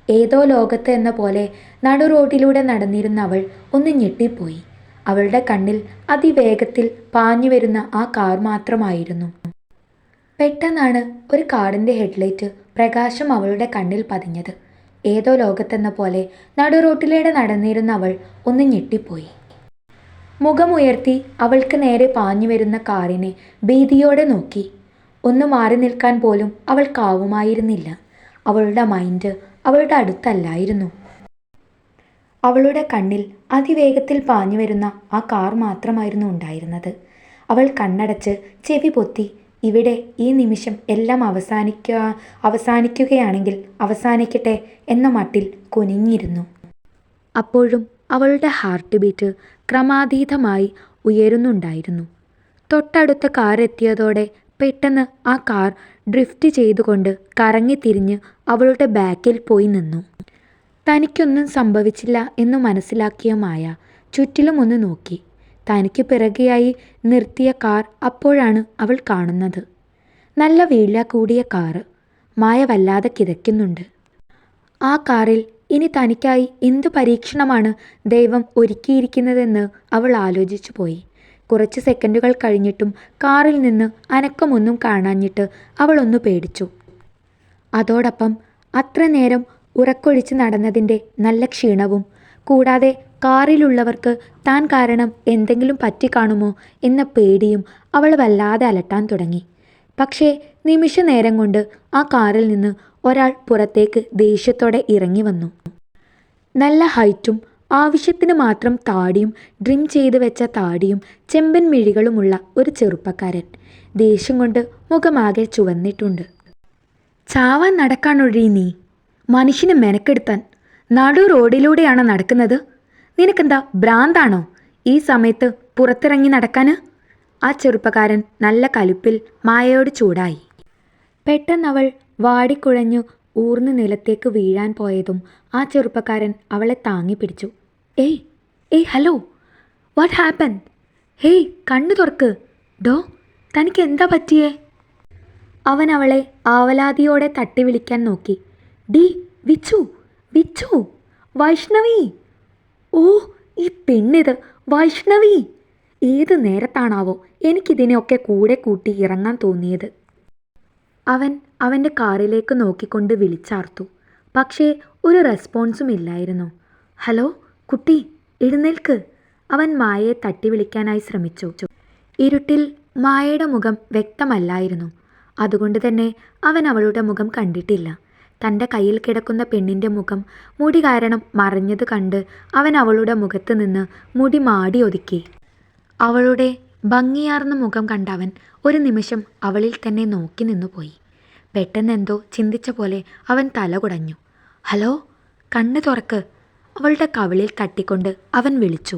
ഏതോ ലോകത്ത് എന്ന പോലെ നടു റോഡിലൂടെ നടന്നിരുന്ന അവൾ ഒന്ന് ഞെട്ടിപ്പോയി. അവളുടെ കണ്ണിൽ അതിവേഗത്തിൽ പാഞ്ഞു വരുന്ന ആ കാർ മാത്രമായിരുന്നു. പെട്ടെന്നാണ് ഒരു കാറിൻ്റെ ഹെഡ്ലൈറ്റ് പ്രകാശം അവളുടെ കണ്ണിൽ പതിഞ്ഞത്. ഏതോ ലോകത്തെന്ന പോലെ നടു റോഡിലൂടെ നടന്നിരുന്ന അവൾ ഒന്ന് ഞെട്ടിപ്പോയി. മുഖമുയർത്തി അവൾക്ക് നേരെ പാഞ്ഞു വരുന്ന കാറിനെ ഭീതിയോടെ നോക്കി. ഒന്ന് മാറി നിൽക്കാൻ പോലും അവൾക്കാവുമായിരുന്നില്ല. അവളുടെ മൈൻഡ് അവളുടെ അടുത്തല്ലായിരുന്നു. അവളുടെ കണ്ണിൽ അതിവേഗത്തിൽ പാഞ്ഞു വരുന്ന ആ കാർ മാത്രമായിരുന്നു ഉണ്ടായിരുന്നത്. അവൾ കണ്ണടച്ച് ചെവി പൊത്തി ഇവിടെ ഈ നിമിഷം എല്ലാം അവസാനിക്കുകയാണെങ്കിൽ അവസാനിക്കട്ടെ എന്ന മട്ടിൽ കുനിഞ്ഞിരുന്നു. അപ്പോഴും അവളുടെ ഹാർട്ട് ബീറ്റ് ക്രമാതീതമായി ഉയരുന്നുണ്ടായിരുന്നു. തൊട്ടടുത്ത കാർ എത്തിയതോടെ പെട്ടെന്ന് ആ കാർ ഡ്രിഫ്റ്റ് ചെയ്തുകൊണ്ട് കറങ്ങിത്തിരിഞ്ഞ് അവളുടെ ബാക്കിൽ പോയി നിന്നു. തനിക്കൊന്നും സംഭവിച്ചില്ല എന്ന് മനസ്സിലാക്കിയ മായ ചുറ്റിലും ഒന്ന് നോക്കി. തനിക്ക് പിറകെയായി നിർത്തിയ കാർ അപ്പോഴാണ് അവൾ കാണുന്നത്. നല്ല വീഴ കൂടിയ കാറ്. മായ വല്ലാതെ കിതയ്ക്കുന്നുണ്ട്. ആ കാറിൽ ഇനി തനിക്കായി എന്തു പരീക്ഷണമാണ് ദൈവം ഒരുക്കിയിരിക്കുന്നതെന്ന് അവൾ ആലോചിച്ചു പോയി. കുറച്ച് സെക്കൻഡുകൾ കഴിഞ്ഞിട്ടും കാറിൽ നിന്ന് അനക്കമൊന്നും കാണാഞ്ഞിട്ട് അവൾ ഒന്ന് പേടിച്ചു. അതോടൊപ്പം അത്ര നേരം ഉറക്കൊഴിച്ച് നടന്നതിൻ്റെ നല്ല ക്ഷീണവും കൂടാതെ കാറിലുള്ളവർക്ക് താൻ കാരണം എന്തെങ്കിലും പറ്റിക്കാണുമോ എന്ന പേടിയും അവൾ വല്ലാതെ അലട്ടാൻ തുടങ്ങി. പക്ഷേ നിമിഷ നേരം കൊണ്ട് ആ കാറിൽ നിന്ന് ഒരാൾ പുറത്തേക്ക് ദേഷ്യത്തോടെ ഇറങ്ങി വന്നു. നല്ല ഹൈറ്റും ആവശ്യത്തിന് മാത്രം താടിയും ഡ്രിം ചെയ്ത് വെച്ച താടിയും ചെമ്പൻ മിഴികളുമുള്ള ഒരു ചെറുപ്പക്കാരൻ. ദേഷ്യം കൊണ്ട് മുഖമാകെ ചുവന്നിട്ടുണ്ട്. ചാവാൻ നടക്കാനൊഴി നീ, മനുഷ്യന് മെനക്കെടുത്താൻ. നടു റോഡിലൂടെയാണോ നടക്കുന്നത്? നിനക്കെന്താ ഭ്രാന്താണോ ഈ സമയത്ത് പുറത്തിറങ്ങി നടക്കാൻ? ആ ചെറുപ്പക്കാരൻ നല്ല കലിപ്പിൽ മായയോട് ചൂടായി. പെട്ടെന്നവൾ വാടിക്കുഴഞ്ഞു ഊർന്ന് നിലത്തേക്ക് വീഴാൻ പോയതും ആ ചെറുപ്പക്കാരൻ അവളെ താങ്ങി പിടിച്ചു. ഏയ് ഏയ് ഹലോ, വാട്ട് ഹാപ്പൻ? ഹേയ് കണ്ണു തുറക്ക്. ഡോ, തനിക്ക് എന്താ പറ്റിയേ? അവൻ അവളെ ആവലാതിയോടെ തട്ടി വിളിക്കാൻ നോക്കി. ഡി വിച്ചു, വിച്ചു, വൈഷ്ണവി! ഓ, ഈ പെണ്ണിത് വൈഷ്ണവി! ഏത് നേരത്താണാവോ എനിക്കിതിനെയൊക്കെ കൂടെ കൂട്ടി ഇറങ്ങാൻ തോന്നിയത്. അവൻ അവൻ്റെ കാറിലേക്ക് നോക്കിക്കൊണ്ട് വിളിച്ചാർത്തു. പക്ഷേ ഒരു റെസ്പോൺസും ഇല്ലായിരുന്നു. ഹലോ കുട്ടി, എഴുന്നേൽക്ക്! അവൻ മായയെ തട്ടി വിളിക്കാനായി ശ്രമിച്ചു. ഇരുട്ടിൽ മായയുടെ മുഖം വ്യക്തമല്ലായിരുന്നു. അതുകൊണ്ട് തന്നെ അവൻ അവളുടെ മുഖം കണ്ടിട്ടില്ല. തൻ്റെ കയ്യിൽ കിടക്കുന്ന പെണ്ണിൻ്റെ മുഖം മുടി കാരണം മറഞ്ഞത് കണ്ട് അവൻ അവളുടെ മുഖത്ത് നിന്ന് മുടി മാടി ഒതുക്കി. അവളുടെ ഭംഗിയാർന്ന മുഖം കണ്ടവൻ ഒരു നിമിഷം അവളിൽ തന്നെ നോക്കി നിന്നുപോയി. പെട്ടെന്നെന്തോ ചിന്തിച്ച പോലെ അവൻ തല കുടഞ്ഞു. ഹലോ, കണ്ണ് തുറക്ക്! അവളുടെ കവിളിൽ തട്ടിക്കൊണ്ട് അവൻ വിളിച്ചു.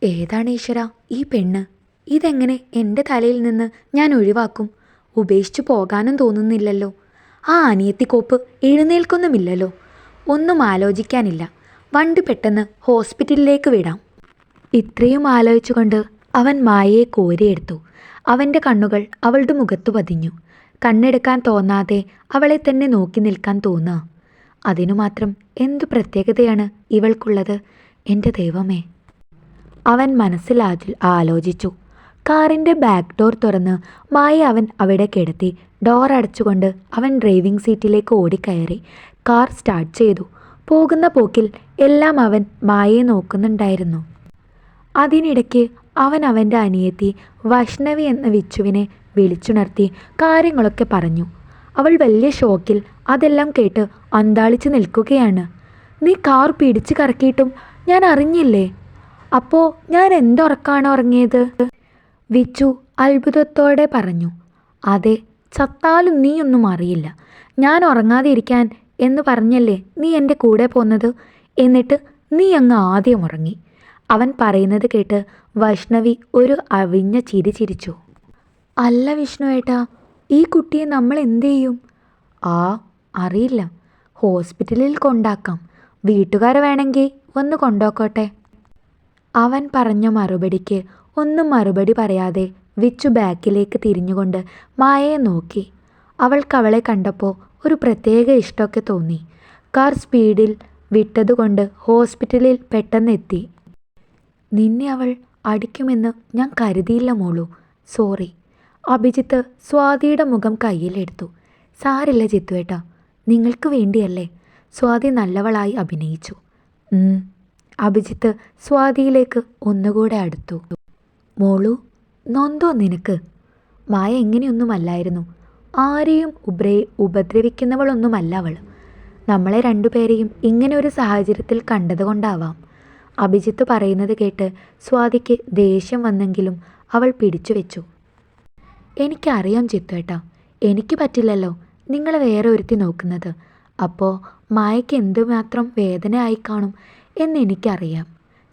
ഏതാണ് ഈശ്വര ഈ പെണ്ണ്? ഇതെങ്ങനെ എൻ്റെ തലയിൽ നിന്ന് ഞാൻ ഒഴിവാക്കും? ഉപേക്ഷിച്ചു പോകാനും തോന്നുന്നില്ലല്ലോ. ആ അനിയത്തിക്കോപ്പ് എഴുന്നേൽക്കൊന്നുമില്ലല്ലോ. ഒന്നും ആലോചിക്കാനില്ല, വണ്ടി പെട്ടെന്ന് ഹോസ്പിറ്റലിലേക്ക് വിടാം. ഇത്രയും ആലോചിച്ചുകൊണ്ട് അവൻ മായയെ കോരിയെടുത്തു. അവൻ്റെ കണ്ണുകൾ അവളുടെ മുഖത്തു പതിഞ്ഞു. കണ്ണെടുക്കാൻ തോന്നാതെ അവളെ തന്നെ നോക്കി നിൽക്കാൻ തോന്നുക. അതിനു മാത്രം എന്തു പ്രത്യേകതയാണ് ഇവൾക്കുള്ളത്? എൻ്റെ ദൈവമേ! അവൻ മനസ്സിൽ ആലോചിച്ചു. കാറിൻ്റെ ബാക്ക് ഡോർ തുറന്ന് മായ അവൻ അവിടെ കിടത്തി ഡോർ അടച്ചുകൊണ്ട് അവൻ ഡ്രൈവിംഗ് സീറ്റിലേക്ക് ഓടിക്കയറി കാർ സ്റ്റാർട്ട് ചെയ്തു. പോകുന്ന പോക്കിൽ എല്ലാം അവൻ മായയെ നോക്കുന്നുണ്ടായിരുന്നു. അതിനിടയ്ക്ക് അവൻ അവൻ്റെ അനിയത്തി വൈഷ്ണവി എന്ന വിച്ചുവിനെ വിളിച്ചുണർത്തി കാര്യങ്ങളൊക്കെ പറഞ്ഞു. അവൾ വലിയ ഷോക്കിൽ അതെല്ലാം കേട്ട് അന്താളിച്ച് നിൽക്കുകയാണ്. നീ കാർ പിടിച്ചു കറക്കിയിട്ടും ഞാൻ അറിഞ്ഞില്ലേ? അപ്പോൾ ഞാൻ എന്തുറക്കാണ് ഉറങ്ങിയത്? വിച്ചു അത്ഭുതത്തോടെ പറഞ്ഞു. അതെ, ചത്താലും നീയൊന്നും അറിയില്ല. ഞാൻ ഉറങ്ങാതെ ഇരിക്കാൻ എന്ന് പറഞ്ഞല്ലേ നീ എൻ്റെ കൂടെ പോന്നത്? എന്നിട്ട് നീ അങ്ങ് ആദ്യം ഉറങ്ങി. അവൻ പറയുന്നത് കേട്ട് വൈഷ്ണവി ഒരു അവിഞ്ഞ ചിരി ചിരിച്ചു. അല്ല വിഷ്ണുവേട്ടാ, ഈ കുട്ടിയെ നമ്മൾ എന്തു ചെയ്യും? അറിയില്ല, ഹോസ്പിറ്റലിൽ കൊണ്ടാക്കാം. വീട്ടുകാർ വേണമെങ്കിൽ ഒന്ന് കൊണ്ടുപോക്കോട്ടെ. അവൻ പറഞ്ഞ മറുപടിക്ക് ഒന്നും മറുപടി പറയാതെ വിച്ചു ബാക്കിലേക്ക് തിരിഞ്ഞുകൊണ്ട് മായയെ നോക്കി. അവൾക്ക് അവളെ കണ്ടപ്പോൾ ഒരു പ്രത്യേക ഇഷ്ടമൊക്കെ തോന്നി. കാർ സ്പീഡിൽ വിട്ടതുകൊണ്ട് ഹോസ്പിറ്റലിൽ പെട്ടെന്നെത്തി. നിന്നെ അവൾ അടിക്കുമെന്ന് ഞാൻ കരുതിയില്ല മോളു, സോറി. അഭിജിത്ത് സ്വാതിയുടെ മുഖം കയ്യിലെടുത്തു. സാരില്ല ജിത്തുവേട്ടാ, നിങ്ങൾക്ക് വേണ്ടിയല്ലേ. സ്വാതി നല്ലവളായി അഭിനയിച്ചു. അഭിജിത്ത് സ്വാതിയിലേക്ക് ഒന്നുകൂടെ അടുത്തു. മോളു, നൊന്തോ നിനക്ക്? മായ എങ്ങനെയൊന്നുമല്ലായിരുന്നു. ആരെയും ഉപദ്രവിക്കുന്നവളൊന്നുമല്ല അവൾ. നമ്മളെ രണ്ടുപേരെയും ഇങ്ങനെ ഒരു സാഹചര്യത്തിൽ കണ്ടതുകൊണ്ടാവാം. അഭിജിത്ത് പറയുന്നത് കേട്ട് സ്വാതിക്ക് ദേഷ്യം വന്നെങ്കിലും അവൾ പിടിച്ചു വെച്ചു. എനിക്കറിയാം ജിത്തുവേട്ടാ, എനിക്ക് പറ്റില്ലല്ലോ നിങ്ങൾ വേറെ ഒരുത്തി നോക്കുന്നത്. അപ്പോൾ മായയ്ക്ക് എന്തുമാത്രം വേദന ആയി കാണും എന്നെനിക്കറിയാം.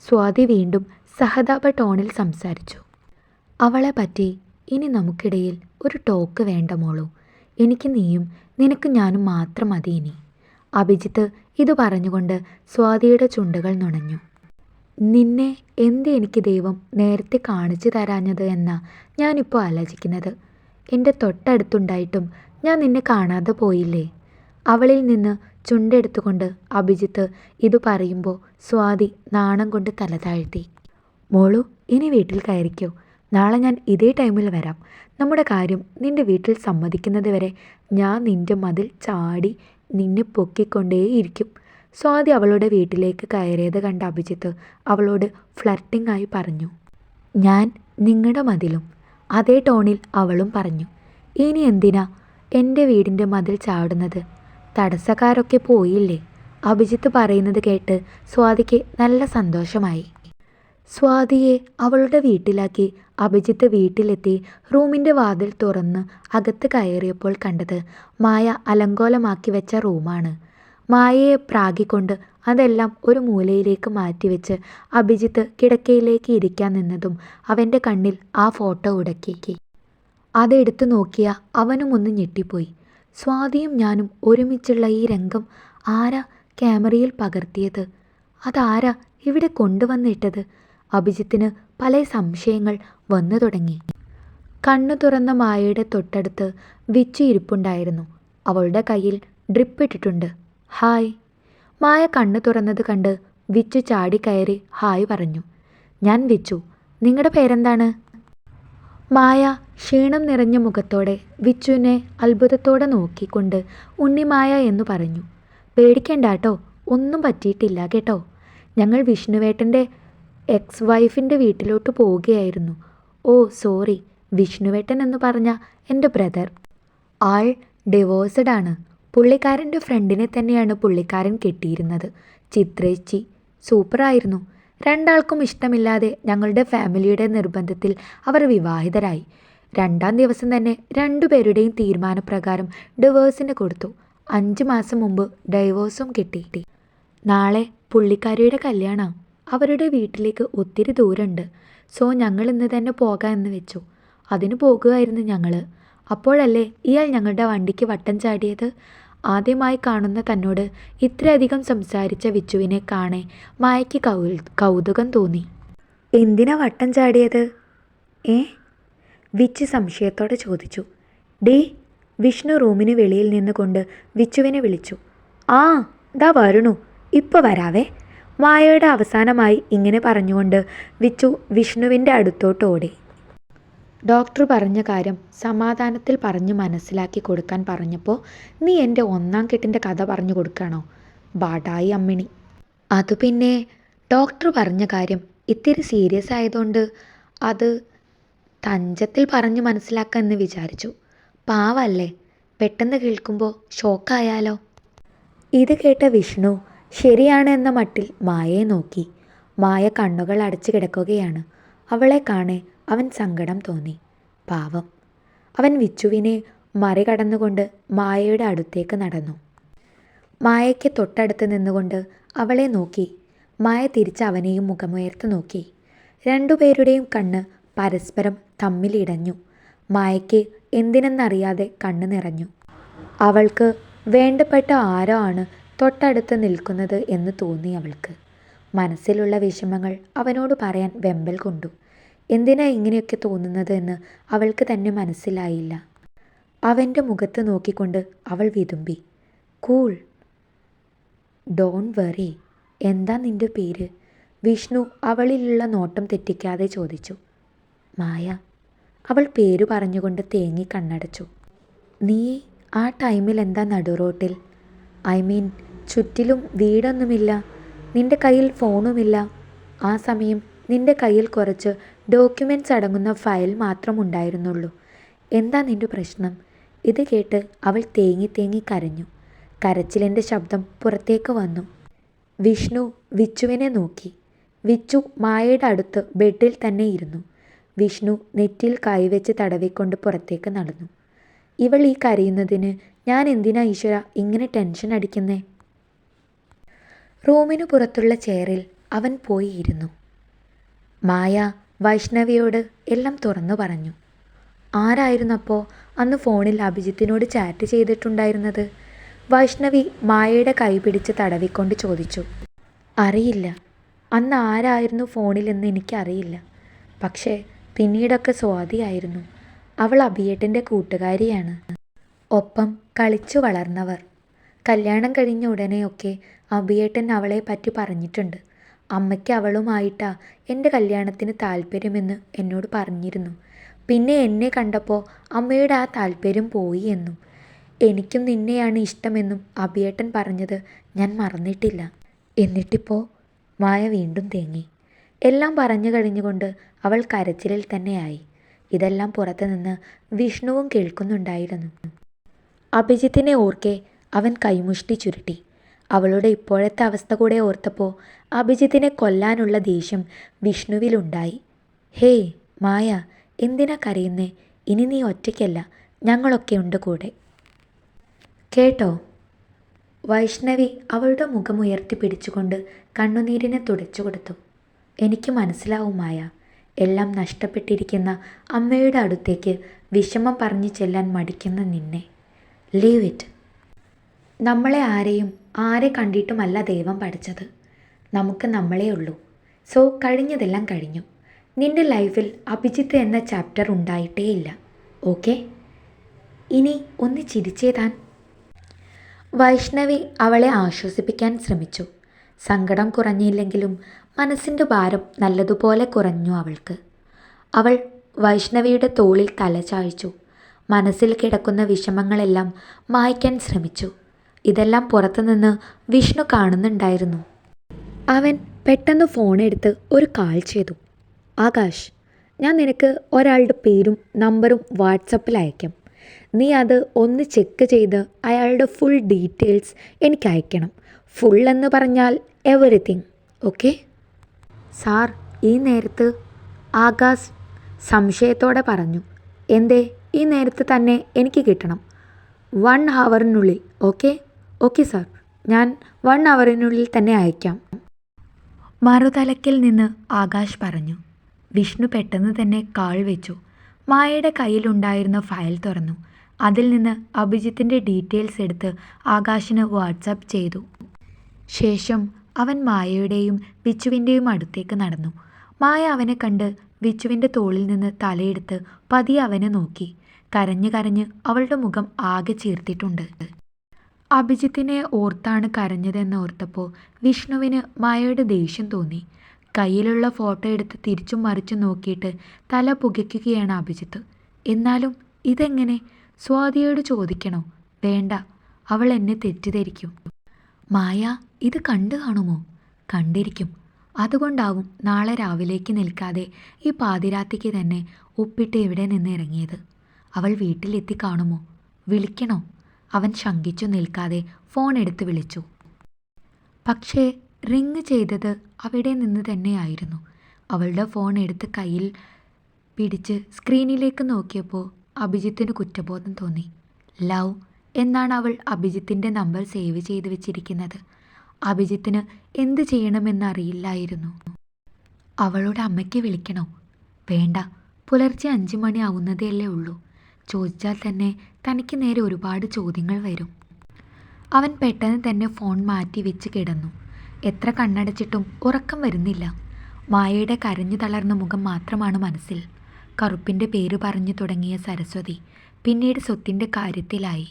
സ്വാതി വീണ്ടും സഹതാപ ടോണിൽ സംസാരിച്ചു. അവളെ പറ്റി ഇനി നമുക്കിടയിൽ ഒരു ടോക്ക് വേണ്ട മോളൂ. എനിക്ക് നീയും നിനക്ക് ഞാനും മാത്രം മതി ഇനി. അഭിജിത്ത് ഇത് പറഞ്ഞുകൊണ്ട് സ്വാതിയുടെ ചുണ്ടുകൾ നുണഞ്ഞു. നിന്നെ എനിക്ക് ദൈവം നേരത്തെ കാണിച്ചു തരാഞ്ഞത് എന്നാ ഞാനിപ്പോൾ ആലോചിക്കുന്നത്. എൻ്റെ തൊട്ടടുത്തുണ്ടായിട്ടും ഞാൻ നിന്നെ കാണാതെ പോയില്ലേ? അവളിൽ നിന്ന് ചുണ്ടെടുത്തുകൊണ്ട് അഭിജിത്ത് ഇത് പറയുമ്പോൾ സ്വാതി നാണം കൊണ്ട് തല താഴ്ത്തി. മോളു, ഇനി വീട്ടിൽ കയറിക്കോ. നാളെ ഞാൻ ഇതേ ടൈമിൽ വരാം. നമ്മുടെ കാര്യം നിൻ്റെ വീട്ടിൽ സമ്മതിക്കുന്നത് വരെ ഞാൻ നിൻ്റെ മതിൽ ചാടി നിന്നെ പൊക്കിക്കൊണ്ടേയിരിക്കും. സ്വാതി അവളുടെ വീട്ടിലേക്ക് കയറിയത് കണ്ട അഭിജിത്ത് അവളോട് ഫ്ലർട്ടിംഗ് ആയി പറഞ്ഞു. ഞാൻ നിങ്ങളുടെ മതിലും. അതേ ടോണിൽ അവളും പറഞ്ഞു. ഇനി എന്തിനാ എൻ്റെ വീടിൻ്റെ മതിൽ ചാടുന്നത്? തടസ്സക്കാരൊക്കെ പോയില്ലേ? അഭിജിത്ത് പറയുന്നത് കേട്ട് സ്വാതിക്ക് നല്ല സന്തോഷമായി. സ്വാതിയെ അവളുടെ വീട്ടിലാക്കി അഭിജിത്ത് വീട്ടിലെത്തി റൂമിൻ്റെ വാതിൽ തുറന്ന് അകത്ത് കയറിയപ്പോൾ കണ്ടത് മായ അലങ്കോലമാക്കി വെച്ച റൂമാണ്. മായയെ പ്രാഗിക്കൊണ്ട് അതെല്ലാം ഒരു മൂലയിലേക്ക് മാറ്റിവെച്ച് അഭിജിത്ത് കിടക്കയിലേക്ക് ഇരിക്കാൻ നിന്നതും അവൻ്റെ കണ്ണിൽ ആ ഫോട്ടോ ഉടക്കി. അതെടുത്തു നോക്കിയ അവനും ഒന്ന് ഞെട്ടിപ്പോയി. സ്വാതിയും ഞാനും ഒരുമിച്ചുള്ള ഈ രംഗം ആരാ ക്യാമറയിൽ പകർത്തിയത്? അതാരാ ഇവിടെ കൊണ്ടുവന്നിട്ടത്? അഭിജിത്തിന് പല സംശയങ്ങൾ വന്നു തുടങ്ങി. കണ്ണു തുറന്ന മായയുടെ തൊട്ടടുത്ത് വിച്ചു ഇരിപ്പുണ്ടായിരുന്നു. അവളുടെ കയ്യിൽ ഡ്രിപ്പ് ഇട്ടിട്ടുണ്ട്. ഹായ്. മായ കണ്ണു തുറന്നത് കണ്ട് വിച്ചു ചാടിക്കയറി ഹായ് പറഞ്ഞു. ഞാൻ വിച്ചു. നിങ്ങളുടെ പേരെന്താണ്? മായ ക്ഷീണം നിറഞ്ഞ മുഖത്തോടെ വിച്ചുവിനെ അത്ഭുതത്തോടെ നോക്കിക്കൊണ്ട് ഉണ്ണിമായ എന്ന് പറഞ്ഞു. പേടിക്കണ്ടാട്ടോ, ഒന്നും പറ്റിയിട്ടില്ല കേട്ടോ. ഞങ്ങൾ വിഷ്ണുവേട്ടൻ്റെ എക്സ് വൈഫിൻ്റെ വീട്ടിലോട്ട് പോവുകയായിരുന്നു. ഓ സോറി. വിഷ്ണുവേട്ടൻ എന്ന് പറഞ്ഞ എൻ്റെ ബ്രദർ. ആൾ ഡിവോഴ്സ്ഡ് ആണ്. പുള്ളിക്കാരൻ്റെ ഫ്രണ്ടിനെ തന്നെയാണ് പുള്ളിക്കാരൻ കെട്ടിയിരുന്നത്. ചിത്രേച്ചി സൂപ്പറായിരുന്നു. രണ്ടാൾക്കും ഇഷ്ടമില്ലാതെ ഞങ്ങളുടെ ഫാമിലിയുടെ നിർബന്ധത്തിൽ അവർ വിവാഹിതരായി. 2-ാം ദിവസം തന്നെ രണ്ടുപേരുടെയും തീരുമാനപ്രകാരം ഡിവോഴ്സിന് കൊടുത്തു. 5 മാസം മുമ്പ് ഡൈവോഴ്സും കിട്ടി. നാളെ പുള്ളിക്കാരിയുടെ കല്യാണം. അവരുടെ വീട്ടിലേക്ക് ഒത്തിരി ദൂരമുണ്ട്. സോ ഞങ്ങൾ ഇന്ന് തന്നെ പോകാം എന്ന് വെച്ചു. അതിന് പോകുമായിരുന്നു ഞങ്ങൾ. അപ്പോഴല്ലേ ഇയാൾ ഞങ്ങളുടെ വണ്ടിക്ക് വട്ടം ചാടിയത്. ആദ്യമായി കാണുന്ന തന്നോട് ഇത്രയധികം സംസാരിച്ച വിച്ചുവിനെ കാണേ മായയ്ക്ക് കൗതുകം തോന്നി. എന്തിനാ വട്ടം ചാടിയത്? വിച്ചു സംശയത്തോടെ ചോദിച്ചു. ഡേ, വിഷ്ണു റൂമിന് വെളിയിൽ നിന്നുകൊണ്ട് വിച്ചുവിനെ വിളിച്ചു. ആ ദാ വരണു, ഇപ്പോൾ വരാവേ. മായയുടെ അവസാനമായി ഇങ്ങനെ പറഞ്ഞുകൊണ്ട് വിച്ചു വിഷ്ണുവിൻ്റെ അടുത്തോട്ട് ഓടി. ഡോക്ടർ പറഞ്ഞ കാര്യം സമാധാനത്തിൽ പറഞ്ഞ് മനസ്സിലാക്കി കൊടുക്കാൻ പറഞ്ഞപ്പോൾ നീ എൻ്റെ 1-ാം കെട്ടിൻ്റെ കഥ പറഞ്ഞു കൊടുക്കണോ? ബാഡായി അമ്മിണി. അത് പിന്നെ ഡോക്ടർ പറഞ്ഞ കാര്യം ഇത്തിരി സീരിയസ് ആയതുകൊണ്ട് അത് തഞ്ചത്തിൽ പറഞ്ഞ് മനസ്സിലാക്കാമെന്ന് വിചാരിച്ചു. പാവല്ലേ, പെട്ടെന്ന് കേൾക്കുമ്പോൾ ഷോക്കായാലോ? ഇത് കേട്ട വിഷ്ണു ശരിയാണ് എന്ന മട്ടിൽ മായയെ നോക്കി. മായ കണ്ണുകൾ അടച്ചു കിടക്കുകയാണ്. അവളെ കാണെ അവൻ സങ്കടം തോന്നി. പാവം. അവൻ വിച്ചുവിനെ മറികടന്നുകൊണ്ട് മായയുടെ അടുത്തേക്ക് നടന്നു. മായയ്ക്ക് തൊട്ടടുത്ത് നിന്നുകൊണ്ട് അവളെ നോക്കി. മായ തിരിച്ച് അവനെയും മുഖമുയർത്ത് നോക്കി. രണ്ടുപേരുടെയും കണ്ണ് പരസ്പരം തമ്മിലിടഞ്ഞു. മായയ്ക്ക് എന്തിനെന്നറിയാതെ കണ്ണ് നിറഞ്ഞു. അവൾക്ക് വേണ്ടപ്പെട്ട ആരോ ആണ് തൊട്ടടുത്ത് നിൽക്കുന്നത് എന്ന് തോന്നി അവൾക്ക്. മനസ്സിലുള്ള വിഷമങ്ങൾ അവനോട് പറയാൻ വെമ്പൽ കൊണ്ടു. എന്തിനാ ഇങ്ങനെയൊക്കെ തോന്നുന്നത് എന്ന് അവൾക്ക് തന്നെ മനസ്സിലായില്ല. അവൻ്റെ മുഖത്ത് നോക്കിക്കൊണ്ട് അവൾ വിതുമ്പി. Cool, don't worry. എന്താ നിൻ്റെ പേര്? വിഷ്ണു അവളിലുള്ള നോട്ടം തെറ്റിക്കാതെ ചോദിച്ചു. മായ. അവൾ പേരു പറഞ്ഞുകൊണ്ട് തേങ്ങി കണ്ണടച്ചു. നീ ആ ടൈമിൽ എന്താ നടുറോട്ടിൽ? ഐ മീൻ ചുറ്റിലും വീടൊന്നുമില്ല, നിൻ്റെ കയ്യിൽ ഫോണുമില്ല. ആ സമയം നിൻ്റെ കയ്യിൽ കുറച്ച് ഡോക്യുമെൻറ്റ്സ് അടങ്ങുന്ന ഫയൽ മാത്രം ഉണ്ടായിരുന്നുള്ളൂ. എന്താ നിൻ്റെ പ്രശ്നം? ഇത് കേട്ട് അവൾ തേങ്ങി തേങ്ങി കരഞ്ഞു. കരച്ചിലിൻ്റെ ശബ്ദം പുറത്തേക്ക് വന്നു. വിഷ്ണു വിച്ചുവിനെ നോക്കി. വിച്ചു മായയുടെ അടുത്ത് ബെഡിൽ തന്നെ ഇരുന്നു. വിഷ്ണു നെറ്റിയിൽ കൈവച്ച് തടവിക്കൊണ്ട് പുറത്തേക്ക് നടന്നു. ഇവൾ ഈ കരയുന്നതിന് ഞാൻ എന്തിനാ ഈശ്വര ഇങ്ങനെ ടെൻഷൻ അടിക്കുന്നേ? റൂമിനു പുറത്തുള്ള ചെയറിൽ അവൻ പോയി ഇരുന്നു. മായ വൈഷ്ണവിയോട് എല്ലാം തുറന്നു പറഞ്ഞു. ആരായിരുന്നു അപ്പോൾ അന്ന് ഫോണിൽ അഭിജിത്തിനോട് ചാറ്റ് ചെയ്തിട്ടുണ്ടായിരുന്നത്? വൈഷ്ണവി മായയുടെ കൈ പിടിച്ച് തടവിക്കൊണ്ട് ചോദിച്ചു. അറിയില്ല, അന്ന് ആരായിരുന്നു ഫോണിലെന്ന് എനിക്കറിയില്ല. പക്ഷേ പിന്നീടൊക്കെ സ്വാതിയായിരുന്നു. അവൾ അഭിയേട്ടൻ്റെ കൂട്ടുകാരിയാണ്. ഒപ്പം കളിച്ചു വളർന്നവർ. കല്യാണം കഴിഞ്ഞ ഉടനെയൊക്കെ അഭിയേട്ടൻ അവളെ പറ്റി പറഞ്ഞിട്ടുണ്ട്. അമ്മയ്ക്ക് അവളുമായിട്ടാ എൻ്റെ കല്യാണത്തിന് താല്പര്യമെന്ന് എന്നോട് പറഞ്ഞിരുന്നു. പിന്നെ എന്നെ കണ്ടപ്പോൾ അമ്മയുടെ ആ താല്പര്യം പോയി എന്നും. എനിക്കും നിന്നെയാണ് ഇഷ്ടമെന്നും അഭിയേട്ടൻ പറഞ്ഞത് ഞാൻ മറന്നിട്ടില്ല. എന്നിട്ടിപ്പോൾ മായ വീണ്ടും തേങ്ങി. എല്ലാം പറഞ്ഞു കഴിഞ്ഞുകൊണ്ട് അവൾ കരച്ചിലിൽ തന്നെയായി. ഇതെല്ലാം പുറത്തുനിന്ന് വിഷ്ണുവും കേൾക്കുന്നുണ്ടായിരുന്നു. അഭിജിത്തിനെ ഓർക്കെ അവൻ കൈമുഷ്ടി ചുരുട്ടി. അവളുടെ ഇപ്പോഴത്തെ അവസ്ഥ കൂടെ ഓർത്തപ്പോൾ അഭിജിത്തിനെ കൊല്ലാനുള്ള ദേഷ്യം വിഷ്ണുവിലുണ്ടായി. ഹേയ് മായ, എന്തിനാ കരയുന്നേ? ഇനി നീ ഒറ്റയ്ക്കല്ല, ഞങ്ങളൊക്കെ ഉണ്ട് കൂടെ. കേട്ടോ? വൈഷ്ണവി അവളുടെ മുഖം ഉയർത്തി പിടിച്ചുകൊണ്ട് കണ്ണുനീരിനെ തുടച്ചു കൊടുത്തു. എനിക്ക് മനസ്സിലാവും മായ, എല്ലാം നഷ്ടപ്പെട്ടിരിക്കുന്ന അമ്മയുടെ അടുത്തേക്ക് വിഷമം പറഞ്ഞു ചെല്ലാൻ മടിക്കുന്ന നിന്നെ. Leave it. നമ്മളെ ആരെ കണ്ടിട്ടുമല്ല ദൈവം പഠിച്ചത്. നമുക്ക് നമ്മളേ ഉള്ളൂ. സോ കഴിഞ്ഞതെല്ലാം കഴിഞ്ഞു. നിന്റെ ലൈഫിൽ അഭിജിത്ത് എന്ന ചാപ്റ്റർ ഉണ്ടായിട്ടേയില്ല. ഓക്കെ? ഇനി ഒന്ന് ചിരിച്ചേ താൻ. വൈഷ്ണവി അവളെ ആശ്വസിപ്പിക്കാൻ ശ്രമിച്ചു. സങ്കടം കുറഞ്ഞില്ലെങ്കിലും മനസ്സിൻ്റെ ഭാരം നല്ലതുപോലെ കുറഞ്ഞു അവൾക്ക്. അവൾ വൈഷ്ണവിയുടെ തോളിൽ തലചായ്ച്ചു. മനസ്സിൽ കിടക്കുന്ന വിഷമങ്ങളെല്ലാം മായ്ക്കാൻ ശ്രമിച്ചു. ഇതെല്ലാം പുറത്തുനിന്ന് വിഷ്ണു കാണുന്നുണ്ടായിരുന്നു. അവൻ പെട്ടെന്ന് ഫോണെടുത്ത് ഒരു കാൾ ചെയ്തു. ആകാശ്, ഞാൻ നിനക്ക് ഒരാളുടെ പേരും നമ്പറും വാട്സപ്പിൽ അയക്കാം. നീ അത് ഒന്ന് ചെക്ക് ചെയ്ത് അയാളുടെ ഫുൾ ഡീറ്റെയിൽസ് എനിക്ക് അയക്കണം. ഫുൾ എന്ന് പറഞ്ഞാൽ എവറിത്തിങ്. ഓക്കെ? സാർ, ഈ നേരത്ത്? ആകാശ് സംശയത്തോടെ പറഞ്ഞു. എന്തേ ഈ നേരത്ത് തന്നെ എനിക്ക് കിട്ടണം? 1 ഹവറിനുള്ളിൽ. ഓക്കെ? ഓക്കെ സാർ, ഞാൻ 1 ഹവറിനുള്ളിൽ തന്നെ അയക്കാം. മറുതലക്കിൽ നിന്ന് ആകാശ് പറഞ്ഞു. വിഷ്ണു പെട്ടെന്ന് തന്നെ കാൾ വെച്ചു. മായയുടെ കയ്യിലുണ്ടായിരുന്ന ഫയൽ തുറന്നു. അതിൽ നിന്ന് അഭിജിത്തിൻ്റെ ഡീറ്റെയിൽസ് എടുത്ത് ആകാശിന് വാട്സാപ്പ് ചെയ്തു. ശേഷം അവൻ മായയുടെയും വിച്ചുവിൻ്റെയും അടുത്തേക്ക് നടന്നു. മായ അവനെ കണ്ട് വിച്ചുവിൻ്റെ തോളിൽ നിന്ന് തലയെടുത്ത് പതിയെ അവനെ നോക്കി. കരഞ്ഞ് കരഞ്ഞ് അവളുടെ മുഖം ആകെ ചീർത്തിട്ടുണ്ട്. അഭിജിത്തിനെ ഓർത്താണ് കരഞ്ഞതെന്ന് ഓർത്തപ്പോൾ വിഷ്ണുവിന് മായയുടെ ദേഷ്യം തോന്നി. കയ്യിലുള്ള ഫോട്ടോ എടുത്ത് തിരിച്ചും മറിച്ചും നോക്കിയിട്ട് തല പുകയ്ക്കുകയാണ് അഭിജിത്ത്. എന്നാലും ഇതെങ്ങനെ? സ്വാതിയോട് ചോദിക്കണോ? വേണ്ട, അവൾ എന്നെ തെറ്റിദ്ധരിക്കും. മായ ഇത് കണ്ടു കാണുമോ? കണ്ടിരിക്കും. അതുകൊണ്ടാവും നാളെ രാവിലേക്ക് നിൽക്കാതെ ഈ പാതിരാത്രിക്ക് തന്നെ ഉപ്പിട്ട് ഇവിടെ നിന്ന് ഇറങ്ങിയത്. അവൾ വീട്ടിലെത്തി കാണുമോ? വിളിക്കണോ? അവൻ ശങ്കിച്ചു നിൽക്കാതെ ഫോൺ എടുത്ത് വിളിച്ചു. പക്ഷേ റിങ് ചെയ്തത് അവിടെ നിന്ന് തന്നെയായിരുന്നു. അവളുടെ ഫോൺ എടുത്ത് കയ്യിൽ പിടിച്ച് സ്ക്രീനിലേക്ക് നോക്കിയപ്പോൾ അഭിജിത്തിന് കുറ്റബോധം തോന്നി. ലവ് എന്നാണ് അവൾ അഭിജിത്തിൻ്റെ നമ്പർ സേവ് ചെയ്ത് വെച്ചിരിക്കുന്നത്. അഭിജിത്തിന് എന്ത് ചെയ്യണമെന്നറിയില്ലായിരുന്നു. അവളുടെ അമ്മയ്ക്ക് വിളിക്കണോ? വേണ്ട, പുലർച്ചെ 5 മണി ആവുന്നതേയല്ലേ ഉള്ളൂ. ചോദിച്ചാൽ തന്നെ തനിക്ക് നേരെ ഒരുപാട് ചോദ്യങ്ങൾ വരും. അവൻ പെട്ടെന്ന് തന്നെ ഫോൺ മാറ്റി വെച്ച് കിടന്നു. എത്ര കണ്ണടച്ചിട്ടും ഉറക്കം വരുന്നില്ല. മായയുടെ കരഞ്ഞു തളർന്ന മുഖം മാത്രമാണ് മനസ്സിൽ. കറുപ്പിൻ്റെ പേര് പറഞ്ഞു തുടങ്ങിയ സരസ്വതി പിന്നീട് സ്വത്തിൻ്റെ കാര്യത്തിലായി.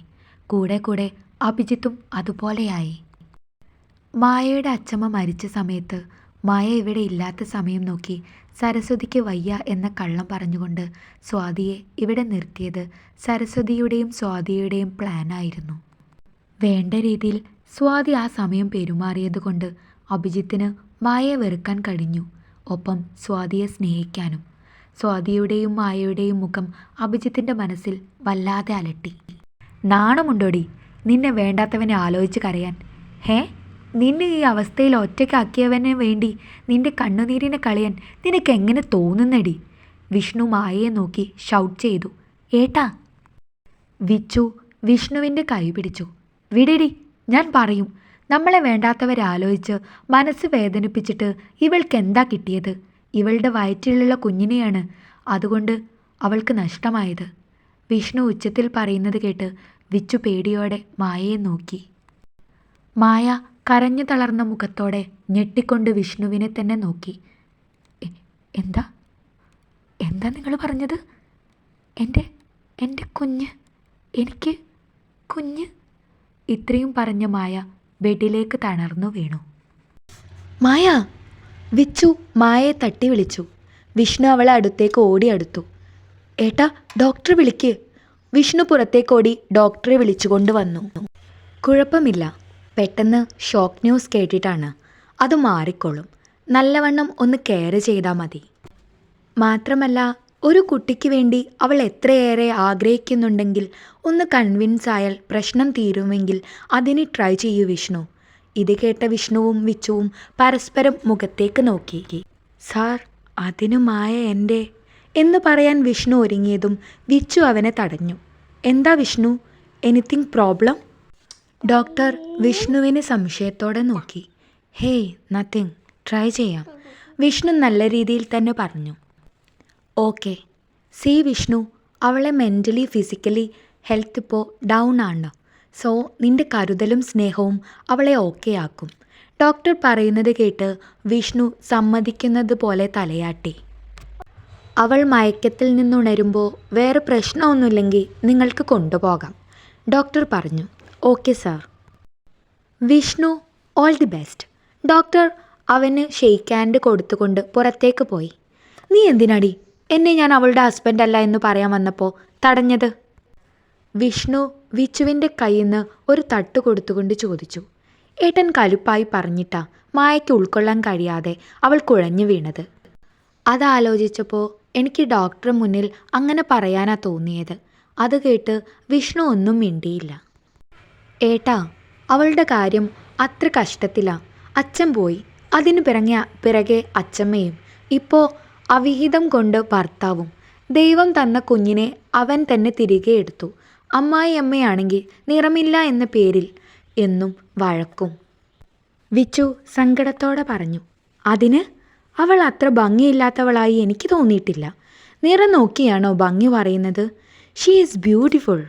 കൂടെ കൂടെ അഭിജിത്തും അതുപോലെയായി. മായയുടെ അച്ചമ്മ മരിച്ച സമയത്ത് മായ ഇവിടെ ഇല്ലാത്ത സമയം നോക്കി സരസ്വതിക്ക് വയ്യ എന്ന കള്ളം പറഞ്ഞുകൊണ്ട് സ്വാതിയെ ഇവിടെ നിർത്തിയത് സരസ്വതിയുടെയും സ്വാതിയുടെയും പ്ലാനായിരുന്നു. വേണ്ട രീതിയിൽ സ്വാതി ആ സമയം പെരുമാറിയത് കൊണ്ട് അഭിജിത്തിന് മായയെ വെറുക്കാൻ കഴിഞ്ഞു, ഒപ്പം സ്വാതിയെ സ്നേഹിക്കാനും. സ്വാതിയുടെയും മായയുടെയും മുഖം അഭിജിത്തിൻ്റെ മനസ്സിൽ വല്ലാതെ അലട്ടി. നാണമുണ്ടോടി നിന്നെ വേണ്ടാത്തവനെ ആലോചിച്ച് കരയാൻ? നിന്നെ ഈ അവസ്ഥയിൽ ഒറ്റയ്ക്കാക്കിയവന് വേണ്ടി നിന്റെ കണ്ണുനീരിനെ കളയാൻ നിനക്ക് എങ്ങനെ തോന്നുന്നടി? വിഷ്ണു മായയെ നോക്കി ഷൗട്ട് ചെയ്തു. ഏട്ടാ! വിച്ചു വിഷ്ണുവിൻ്റെ കൈ പിടിച്ചു. വിടടി, ഞാൻ പറയും. നമ്മളെ വേണ്ടാത്തവരെ ആലോചിച്ച് മനസ്സ് വേദനിപ്പിച്ചിട്ട് ഇവൾക്ക് എന്താ കിട്ടിയത്? ഇവളുടെ വയറ്റിലുള്ള കുഞ്ഞിനെയാണ് അതുകൊണ്ട് അവൾക്ക് നഷ്ടമായത്. വിഷ്ണു ഉച്ചത്തിൽ പറയുന്നത് കേട്ട് വിച്ചു പേടിയോടെ മായയെ നോക്കി. മായ കരഞ്ഞു തളർന്ന മുഖത്തോടെ ഞെട്ടിക്കൊണ്ട് വിഷ്ണുവിനെ തന്നെ നോക്കി. എന്താ എന്താ നിങ്ങൾ പറഞ്ഞത്? എൻ്റെ കുഞ്ഞ്, എനിക്ക് കുഞ്ഞ്? ഇത്രയും പറഞ്ഞ മായ ബെഡിലേക്ക് തളർന്നു വീണു. മായ! വിച്ചു മായയെ തട്ടി വിളിച്ചു. വിഷ്ണു അവളെ അടുത്തേക്ക് ഓടിയടുത്തു. ഏട്ടാ, ഡോക്ടർ വിളിക്ക്. വിഷ്ണു പുറത്തേക്കോടി ഡോക്ടറെ വിളിച്ചുകൊണ്ട് വന്നു. കുഴപ്പമില്ല, പെട്ടെന്ന് ഷോക്ക് ന്യൂസ് കേട്ടിട്ടാണ്. അത് മാറിക്കോളും. നല്ലവണ്ണം ഒന്ന് കെയർ ചെയ്താൽ മതി. മാത്രമല്ല, ഒരു കുട്ടിക്ക് വേണ്ടി അവൾ എത്രയേറെ ആഗ്രഹിക്കുന്നുണ്ടെങ്കിൽ ഒന്ന് കൺവിൻസ് ആയാൽ പ്രശ്നം തീരുമെങ്കിൽ അതിന് ട്രൈ ചെയ്യൂ വിഷ്ണു. ഇത് കേട്ട വിഷ്ണുവും വിച്ചുവും പരസ്പരം മുഖത്തേക്ക് നോക്കി. സാർ, അതിനു മായ എൻ്റെ എന്ന് പറയാൻ വിഷ്ണു ഒരുങ്ങിയതും വിച്ചു അവനെ തടഞ്ഞു. എന്താ വിഷ്ണു, എനിത്തിങ് പ്രോബ്ലം? ഡോക്ടർ വിഷ്ണുവിനെ സംശയത്തോടെ നോക്കി. ഹേയ്, നത്തിങ്, ട്രൈ ചെയ്യാം, വിഷ്ണു നല്ല രീതിയിൽ തന്നെ പറഞ്ഞു. ഓക്കെ, സി വിഷ്ണു, അവളെ മെൻ്റലി ഫിസിക്കലി ഹെൽത്ത് ഇപ്പോൾ ഡൗൺ ആണ്. സോ നിൻ്റെ കരുതലും സ്നേഹവും അവളെ ഓക്കെ ആക്കും. ഡോക്ടർ പറയുന്നത് കേട്ട് വിഷ്ണു സമ്മതിക്കുന്നത് പോലെ തലയാട്ടി. അവൾ മയക്കത്തിൽ നിന്നുണരുമ്പോൾ വേറെ പ്രശ്നമൊന്നുമില്ലെങ്കിൽ നിങ്ങൾക്ക് കൊണ്ടുപോകാം, ഡോക്ടർ പറഞ്ഞു. Okay sir. Vishnu, all the best. Doctor അവന് ഷെയ്ക്ക് ഹാൻഡ് കൊടുത്തുകൊണ്ട് പുറത്തേക്ക് പോയി. നീ എന്തിനാടി എന്നെ ഞാൻ അവളുടെ ഹസ്ബൻഡ് അല്ല എന്ന് പറയാൻ വന്നപ്പോൾ തടഞ്ഞത്? വിഷ്ണു വിച്ചുവിൻ്റെ കയ്യിൽ നിന്ന് ഒരു തട്ട് കൊടുത്തുകൊണ്ട് ചോദിച്ചു. ഏട്ടൻ കലുപ്പായി പറഞ്ഞിട്ടാ മായയ്ക്ക് ഉൾക്കൊള്ളാൻ കഴിയാതെ അവൾ കുഴഞ്ഞു വീണത്. അതാലോചിച്ചപ്പോൾ എനിക്ക് ഡോക്ടറെ മുന്നിൽ അങ്ങനെ പറയാനാ തോന്നിയത്. അത് കേട്ട് വിഷ്ണു ഒന്നും മിണ്ടിയില്ല. ഏട്ടാ, അവളുടെ കാര്യം അത്ര കഷ്ടത്തിലാ. അച്ഛൻ പോയി, അതിന് പിറകെ അച്ഛമ്മയും, ഇപ്പോൾ അവിഹിതം കൊണ്ട് ഭർത്താവും. ദൈവം തന്ന കുഞ്ഞിനെ അവൻ തന്നെ തിരികെ എടുത്തു. അമ്മായിയമ്മയാണെങ്കിൽ നിറമില്ല എന്ന പേരിൽ എന്നും വഴക്കും. വിച്ചു സങ്കടത്തോടെ പറഞ്ഞു. അതിന് അവൾ അത്ര ഭംഗിയില്ലാത്തവളായി എനിക്ക് തോന്നിയിട്ടില്ല. നിറം നോക്കിയാണോ ഭംഗി പറയുന്നത്? She is beautiful.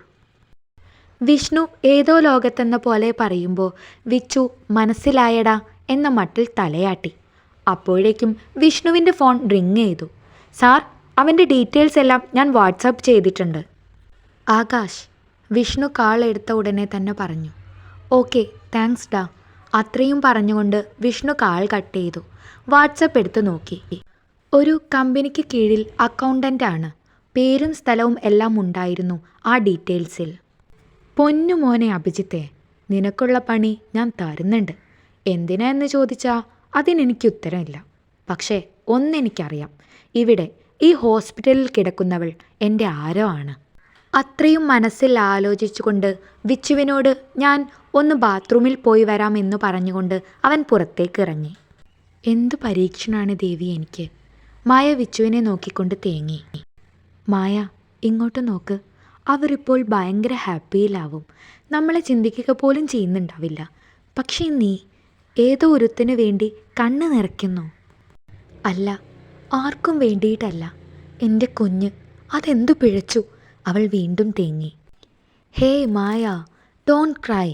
വിഷ്ണു ഏതോ ലോകത്തെന്ന പോലെ പറയുമ്പോൾ വിച്ചു മനസ്സിലായടാ എന്ന മട്ടിൽ തലയാട്ടി. അപ്പോഴേക്കും വിഷ്ണുവിൻ്റെ ഫോൺ റിങ് ചെയ്തു. സാർ, അവൻ്റെ ഡീറ്റെയിൽസ് എല്ലാം ഞാൻ വാട്സാപ്പ് ചെയ്തിട്ടുണ്ട്. ആകാശ്, വിഷ്ണു കാൾ എടുത്ത ഉടനെ തന്നെ പറഞ്ഞു. ഓക്കെ, താങ്ക്സ് ഡാ. അത്രയും പറഞ്ഞുകൊണ്ട് വിഷ്ണു കാൾ കട്ട് ചെയ്തു. വാട്സപ്പ് എടുത്ത് നോക്കി. ഒരു കമ്പനിക്ക് കീഴിൽ അക്കൗണ്ടൻ്റ് ആണ്. പേരും സ്ഥലവും എല്ലാം ഉണ്ടായിരുന്നു ആ ഡീറ്റെയിൽസിൽ. പൊന്നു മോനെ അഭിജിത്തെ, നിനക്കുള്ള പണി ഞാൻ തരുന്നുണ്ട്. എന്തിനാ എന്ന് ചോദിച്ചാൽ അതിനെനിക്ക് ഉത്തരമില്ല. പക്ഷേ ഒന്നെനിക്കറിയാം, ഇവിടെ ഈ ഹോസ്പിറ്റലിൽ കിടക്കുന്നവൾ എൻ്റെ ആരോ ആണ്. അത്രയും മനസ്സിൽ ആലോചിച്ചുകൊണ്ട് വിച്ചുവിനോട് ഞാൻ ഒന്ന് ബാത്റൂമിൽ പോയി വരാമെന്ന് പറഞ്ഞുകൊണ്ട് അവൻ പുറത്തേക്ക് ഇറങ്ങി. എന്തു പരീക്ഷണമാണ് ദേവി എനിക്ക്? മായ വിച്ചുവിനെ നോക്കിക്കൊണ്ട് തേങ്ങി. മായ, ഇങ്ങോട്ട് നോക്ക്. അവരിപ്പോൾ ഭയങ്കര ഹാപ്പിയിലാവും. നമ്മളെ ചിന്തിക്കുക പോലും ചെയ്യുന്നുണ്ടാവില്ല. പക്ഷേ നീ ഏതോ ഒരുത്തിന് വേണ്ടി കണ്ണ് നിറയ്ക്കുന്നു. അല്ല, ആർക്കും വേണ്ടിയിട്ടല്ല. എൻ്റെ കുഞ്ഞ്, അതെന്തു പിഴച്ചു? അവൾ വീണ്ടും തേങ്ങി. Hey Maya, don't cry.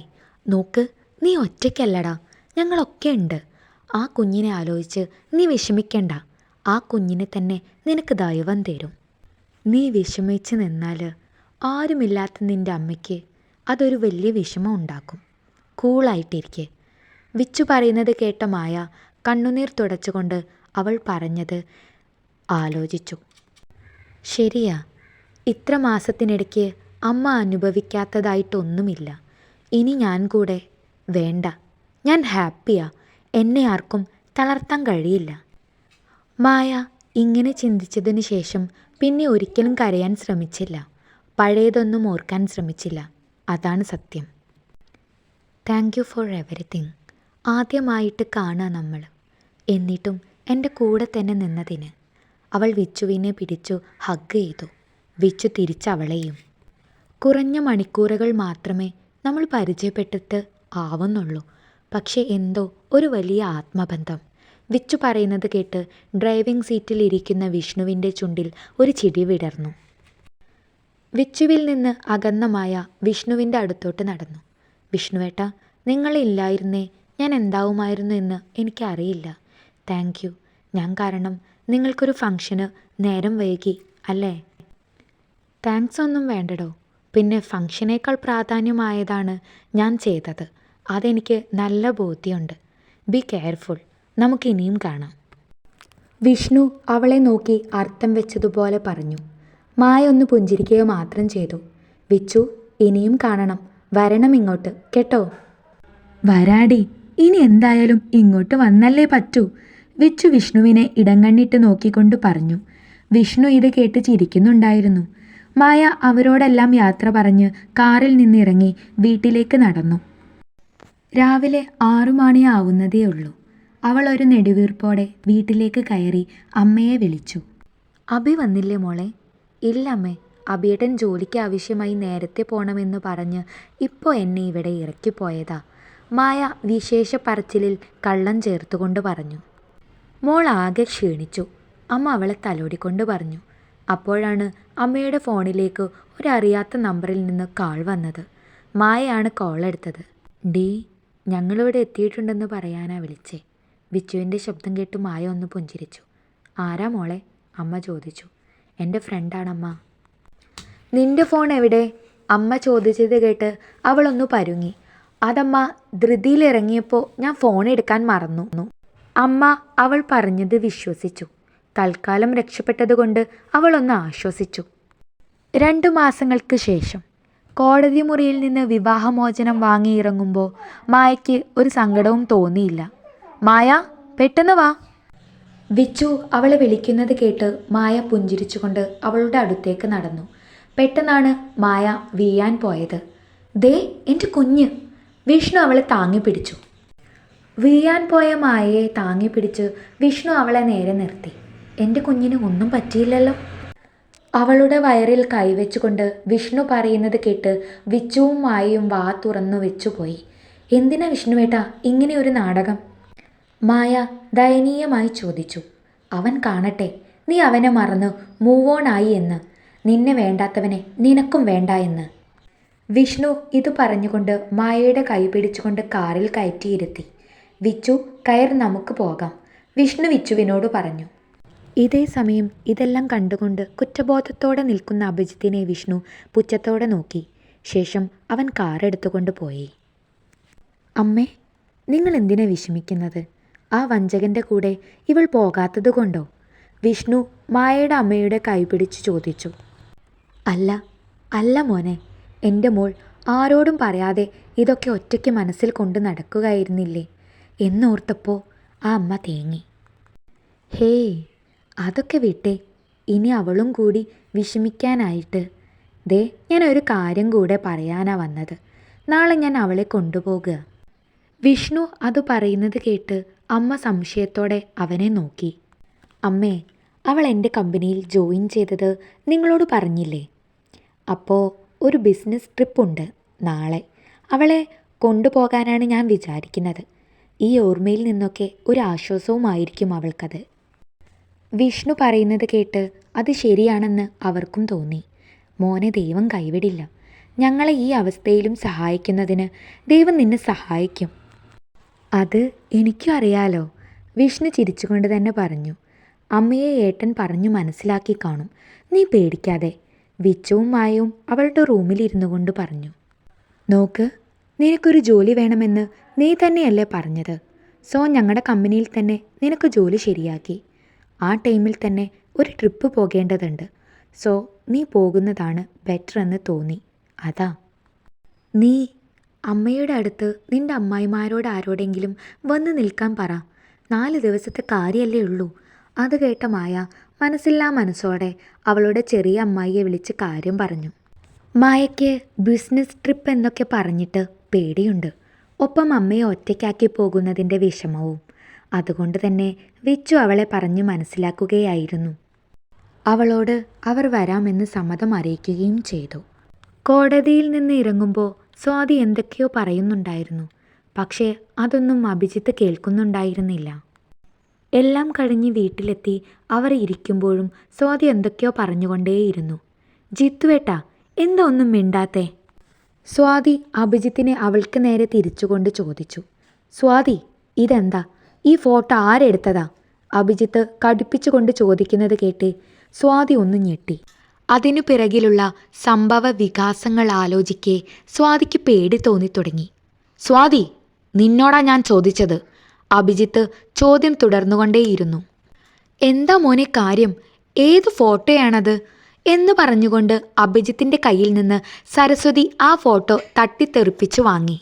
നോക്ക്, നീ ഒറ്റയ്ക്കല്ലടാ, ഞങ്ങളൊക്കെ ഉണ്ട്. ആ കുഞ്ഞിനെ ആലോചിച്ച് നീ വിഷമിക്കണ്ട. ആ കുഞ്ഞിനെ തന്നെ നിനക്ക് ദൈവം തരും. നീ വിഷമിച്ച് നിന്നാൽ ആരുമില്ലാത്ത നിൻ്റെ അമ്മയ്ക്ക് അതൊരു വലിയ വിഷമം ഉണ്ടാക്കും. കൂളായിട്ടിരിക്കെ. വിച്ചു പറയുന്നത് കേട്ട മായ കണ്ണുനീർ തുടച്ചുകൊണ്ട് അവൾ പറഞ്ഞത് ആലോചിച്ചു. ശരിയാ, ഇത്ര മാസത്തിനിടയ്ക്ക് അമ്മ അനുഭവിക്കാത്തതായിട്ടൊന്നുമില്ല. ഇനി ഞാൻ കൂടെ വേണ്ട. ഞാൻ ഹാപ്പിയാ. എന്നെ ആർക്കും തളർത്താൻ കഴിയില്ല. മായ ഇങ്ങനെ ചിന്തിച്ചതിന് ശേഷം പിന്നെ ഒരിക്കലും കരയാൻ ശ്രമിച്ചില്ല. പഴയതൊന്നും ഓർക്കാൻ ശ്രമിച്ചില്ല. അതാണ് സത്യം. Thank you for everything. ആദ്യമായിട്ട് കാണുക നമ്മൾ. എന്നിട്ടും എൻ്റെ കൂടെ തന്നെ നിന്നതിന്. അവൾ വിച്ചുവിനെ പിടിച്ചു ഹഗ് ചെയ്തു. വിച്ചു തിരിച്ചവളെയും. കുറഞ്ഞ മണിക്കൂറുകൾ മാത്രമേ നമ്മൾ പരിചയപ്പെട്ടിട്ട് ആവുന്നുള്ളൂ. പക്ഷേ എന്തോ ഒരു വലിയ ആത്മബന്ധം. വിച്ചു പറയുന്നത് കേട്ട് ഡ്രൈവിംഗ് സീറ്റിൽ ഇരിക്കുന്ന വിഷ്ണുവിൻ്റെ ചുണ്ടിൽ ഒരു ചിരി വിടർന്നു. വിച്ചുവിൽ നിന്ന് അകന്നമായ വിഷ്ണുവിൻ്റെ അടുത്തോട്ട് നടന്നു. വിഷ്ണുവേട്ടാ, നിങ്ങളില്ലായിരുന്നേ ഞാൻ എന്താവുമായിരുന്നു എന്ന് എനിക്കറിയില്ല. Thank you. ഞാൻ കാരണം നിങ്ങൾക്കൊരു ഫംഗ്ഷന് നേരം വൈകി അല്ലേ? താങ്ക്സ് ഒന്നും വേണ്ടടോ. പിന്നെ ഫംഗ്ഷനേക്കാൾ പ്രാധാന്യമായതാണ് ഞാൻ ചെയ്തത്. അതെനിക്ക് നല്ല ബോധ്യമുണ്ട്. Be careful. നമുക്കിനിയും കാണാം. വിഷ്ണു അവളെ നോക്കി അർത്ഥം വെച്ചതുപോലെ പറഞ്ഞു. മായ ഒന്ന് പുഞ്ചിരിക്കുക മാത്രം ചെയ്തു. വിച്ചു, ഇനിയും കാണണം, വരണം ഇങ്ങോട്ട് കേട്ടോ. വരാടി, ഇനി എന്തായാലും ഇങ്ങോട്ട് വന്നല്ലേ പറ്റൂ, വിച്ചു വിഷ്ണുവിനെ ഇടങ്കണ്ണിട്ട് നോക്കിക്കൊണ്ട് പറഞ്ഞു. വിഷ്ണു ഇത് കേട്ട് ചിരിക്കുന്നുണ്ടായിരുന്നു. മായ അവരോടെല്ലാം യാത്ര പറഞ്ഞ് കാറിൽ നിന്നിറങ്ങി വീട്ടിലേക്ക് നടന്നു. രാവിലെ 6 മണി ആവുന്നതേയുള്ളൂ. അവൾ ഒരു നെടുവീർപ്പോടെ വീട്ടിലേക്ക് കയറി അമ്മയെ വിളിച്ചു. അഭി വന്നില്ലേ മോളെ? ഇല്ല അമ്മേ, അഭിയേട്ടൻ ജോലിക്ക് ആവശ്യമായി നേരത്തെ പോണമെന്ന് പറഞ്ഞ് ഇപ്പോൾ എന്നെ ഇവിടെ ഇറക്കിപ്പോയതാ, മായ വിശേഷ പറച്ചിലിൽ കള്ളം ചേർത്തുകൊണ്ട് പറഞ്ഞു. മോൾ ആകെ ക്ഷീണിച്ചു, അമ്മ അവളെ തലോടിക്കൊണ്ട് പറഞ്ഞു. അപ്പോഴാണ് അമ്മയുടെ ഫോണിലേക്ക് ഒരറിയാത്ത നമ്പറിൽ നിന്ന് കാൾ വന്നത്. മായയാണ് കോൾ എടുത്തത്. ഡീ, ഞങ്ങളിവിടെ എത്തിയിട്ടുണ്ടെന്ന് പറയാനാ വിളിച്ചേ. വിച്ചുവിൻ്റെ ശബ്ദം കേട്ട് മായ ഒന്ന് പുഞ്ചിരിച്ചു. ആരാ മോളെ? അമ്മ ചോദിച്ചു. എൻ്റെ ഫ്രണ്ടാണമ്മ. നിന്റെ ഫോൺ എവിടെ? അമ്മ ചോദിച്ചത് കേട്ട് അവളൊന്ന് പരുങ്ങി. അതമ്മ, ധൃതിയിലിറങ്ങിയപ്പോൾ ഞാൻ ഫോൺ എടുക്കാൻ മറന്നു. അമ്മ അവൾ പറഞ്ഞത് വിശ്വസിച്ചു. തൽക്കാലം രക്ഷപ്പെട്ടതുകൊണ്ട് അവളൊന്ന് ആശ്വസിച്ചു. 2 മാസങ്ങൾക്ക് ശേഷം കോടതി മുറിയിൽ നിന്ന് വിവാഹമോചനം വാങ്ങിയിറങ്ങുമ്പോൾ മായയ്ക്ക് ഒരു സങ്കടവും തോന്നിയില്ല. മായ, പെട്ടെന്ന് വാ. വിച്ചു അവളെ വിളിക്കുന്നത് കേട്ട് മായ പുഞ്ചിരിച്ചുകൊണ്ട് അവളുടെ അടുത്തേക്ക് നടന്നു. പെട്ടെന്നാണ് മായ വീഴാൻ പോയത്. ദേ എൻ്റെ കുഞ്ഞ്! വിഷ്ണു അവളെ താങ്ങി പിടിച്ചു. വീഴാൻ പോയ മായയെ താങ്ങി പിടിച്ച് വിഷ്ണു അവളെ നേരെ നിർത്തി. എൻ്റെ കുഞ്ഞിന് ഒന്നും പറ്റിയില്ലല്ലോ? അവളുടെ വയറിൽ കൈവച്ചുകൊണ്ട് വിഷ്ണു പറയുന്നത് കേട്ട് വിച്ചുവും മായയും വാ തുറന്നു വെച്ചുപോയി. എന്തിനാ വിഷ്ണുവേട്ടാ ഇങ്ങനെ ഒരു നാടകം? മായ ദയനീയമായി ചോദിച്ചു. അവൻ കാണട്ടെ, നീ അവനെ മറന്ന് മൂവ് ഓൺ ആയി എന്ന്. നിന്നെ വേണ്ടാത്തവനെ നിനക്കും വേണ്ട എന്ന്. വിഷ്ണു ഇത് പറഞ്ഞുകൊണ്ട് മായയുടെ കൈ പിടിച്ചുകൊണ്ട് കാറിൽ കയറ്റിയിരുത്തി. വിച്ചു, കയർ, നമുക്ക് പോകാം, വിഷ്ണു വിച്ചുവിനോട് പറഞ്ഞു. ഇതേ സമയം ഇതെല്ലാം കണ്ടുകൊണ്ട് കുറ്റബോധത്തോടെ നിൽക്കുന്ന അഭിജിത്തിനെ വിഷ്ണു പുച്ഛത്തോടെ നോക്കി. ശേഷം അവൻ കാറെടുത്തുകൊണ്ട് പോയി. അമ്മേ, നിങ്ങൾ എന്തിനാ വിഷമിക്കുന്നത്? ആ വഞ്ചകൻ്റെ കൂടെ ഇവൾ പോകാത്തത് കൊണ്ടോ? വിഷ്ണു മായയുടെ അമ്മയുടെ കൈ പിടിച്ചു ചോദിച്ചു. അല്ല മോനെ, എൻ്റെ മോൾ ആരോടും പറയാതെ ഇതൊക്കെ ഒറ്റയ്ക്ക് മനസ്സിൽ കൊണ്ട് നടക്കുകയായിരുന്നില്ലേ എന്നോർത്തപ്പോൾ ആ അമ്മ തേങ്ങി. ഹേയ്, അതൊക്കെ വിട്ടേ, ഇനി അവളും കൂടി വിഷമിക്കാനായിട്ട്. ദേ, ഞാൻ ഒരു കാര്യം കൂടെ പറയാനാ വന്നത്. നാളെ ഞാൻ അവളെ കൊണ്ടുപോകുക. വിഷ്ണു അത് പറയുന്നത് കേട്ട് അമ്മ സംശയത്തോടെ അവനെ നോക്കി. അമ്മേ, അവൾ എൻ്റെ കമ്പനിയിൽ ജോയിൻ ചെയ്തത് നിങ്ങളോട് പറഞ്ഞില്ലേ? അപ്പോൾ ഒരു ബിസിനസ് ട്രിപ്പുണ്ട് നാളെ. അവളെ കൊണ്ടുപോകാനാണ് ഞാൻ വിചാരിക്കുന്നത്. ഈ ഓർമ്മയിൽ നിന്നൊക്കെ ഒരു ആശ്വാസവുമായിരിക്കും അവൾക്കത്. വിഷ്ണു പറയുന്നത് കേട്ട് അത് ശരിയാണെന്ന് അവർക്കും തോന്നി. മോനെ ദൈവം കൈവിടില്ല. ഞങ്ങളെ ഈ അവസ്ഥയിലും സഹായിക്കുന്നതിന് ദൈവം നിന്നെ സഹായിക്കും. അത് എനിക്കും അറിയാലോ, വിഷ്ണു ചിരിച്ചുകൊണ്ട് തന്നെ പറഞ്ഞു. അമ്മയെ ഏട്ടൻ പറഞ്ഞു മനസ്സിലാക്കി കാണും, നീ പേടിക്കാതെ, വിച്ചുവും മായവും അവളുടെ റൂമിലിരുന്നു കൊണ്ട് പറഞ്ഞു. നോക്ക്, നിനക്കൊരു ജോലി വേണമെന്ന് നീ തന്നെയല്ലേ പറഞ്ഞത്? സോ ഞങ്ങളുടെ കമ്പനിയിൽ തന്നെ നിനക്ക് ജോലി ശരിയാക്കി. ആ ടൈമിൽ തന്നെ ഒരു ട്രിപ്പ് പോകേണ്ടതുണ്ട്. സോ നീ പോകുന്നതാണ് ബെറ്റർ എന്ന് തോന്നി, അതാ. നീ അമ്മയുടെ അടുത്ത് നിൻ്റെ അമ്മായിമാരോട് ആരോടെങ്കിലും വന്ന് നിൽക്കാൻ പറ. 4 ദിവസത്തെ കാര്യമല്ലേ ഉള്ളൂ. അത് കേട്ട മായ മനസ്സില്ലാ മനസ്സോടെ അവളുടെ ചെറിയ അമ്മായിയെ വിളിച്ച് കാര്യം പറഞ്ഞു. മായയ്ക്ക് ബിസിനസ് ട്രിപ്പ് എന്നൊക്കെ പറഞ്ഞിട്ട് പേടിയുണ്ട്. ഒപ്പം അമ്മയെ ഒറ്റയ്ക്കാക്കി പോകുന്നതിൻ്റെ വിഷമവും. അതുകൊണ്ട് തന്നെ വിച്ചു അവളെ പറഞ്ഞു മനസ്സിലാക്കുകയായിരുന്നു. അവളോട് അവർ വരാമെന്ന് സമ്മതം അറിയിക്കുകയും ചെയ്തു. കോടതിയിൽ നിന്ന് ഇറങ്ങുമ്പോൾ സ്വാതി എന്തൊക്കെയോ പറയുന്നുണ്ടായിരുന്നു. പക്ഷേ അതൊന്നും അഭിജിത്ത് കേൾക്കുന്നുണ്ടായിരുന്നില്ല. എല്ലാം കഴിഞ്ഞ് വീട്ടിലെത്തി അവർ ഇരിക്കുമ്പോഴും സ്വാതി എന്തൊക്കെയോ പറഞ്ഞുകൊണ്ടേയിരുന്നു. ജിത്തുവേട്ടാ, എന്താ ഒന്നും മിണ്ടാത്തേ? സ്വാതി അഭിജിത്തിനെ അവൾക്ക് നേരെ തിരിച്ചുകൊണ്ട് ചോദിച്ചു. സ്വാതി, ഇതെന്താ? ഈ ഫോട്ടോ ആരെടുത്തതാ? അഭിജിത്ത് കടുപ്പിച്ചുകൊണ്ട് ചോദിക്കുന്നത് കേട്ട് സ്വാതി ഒന്ന് ഞെട്ടി. അതിനു പിറകിലുള്ള സംഭവ വികാസങ്ങൾ ആലോചിക്കെ സ്വാതിക്ക് പേടി തോന്നിത്തുടങ്ങി. സ്വാതി, നിന്നോടാ ഞാൻ ചോദിച്ചത്. അഭിജിത്ത് ചോദ്യം തുടർന്നുകൊണ്ടേയിരുന്നു. എന്താ മോനെ കാര്യം? ഏത് ഫോട്ടോയാണത്? എന്ന് പറഞ്ഞുകൊണ്ട് അഭിജിത്തിൻ്റെ കയ്യിൽ നിന്ന് സരസ്വതി ആ ഫോട്ടോ തട്ടിത്തെറിപ്പിച്ചു വാങ്ങി.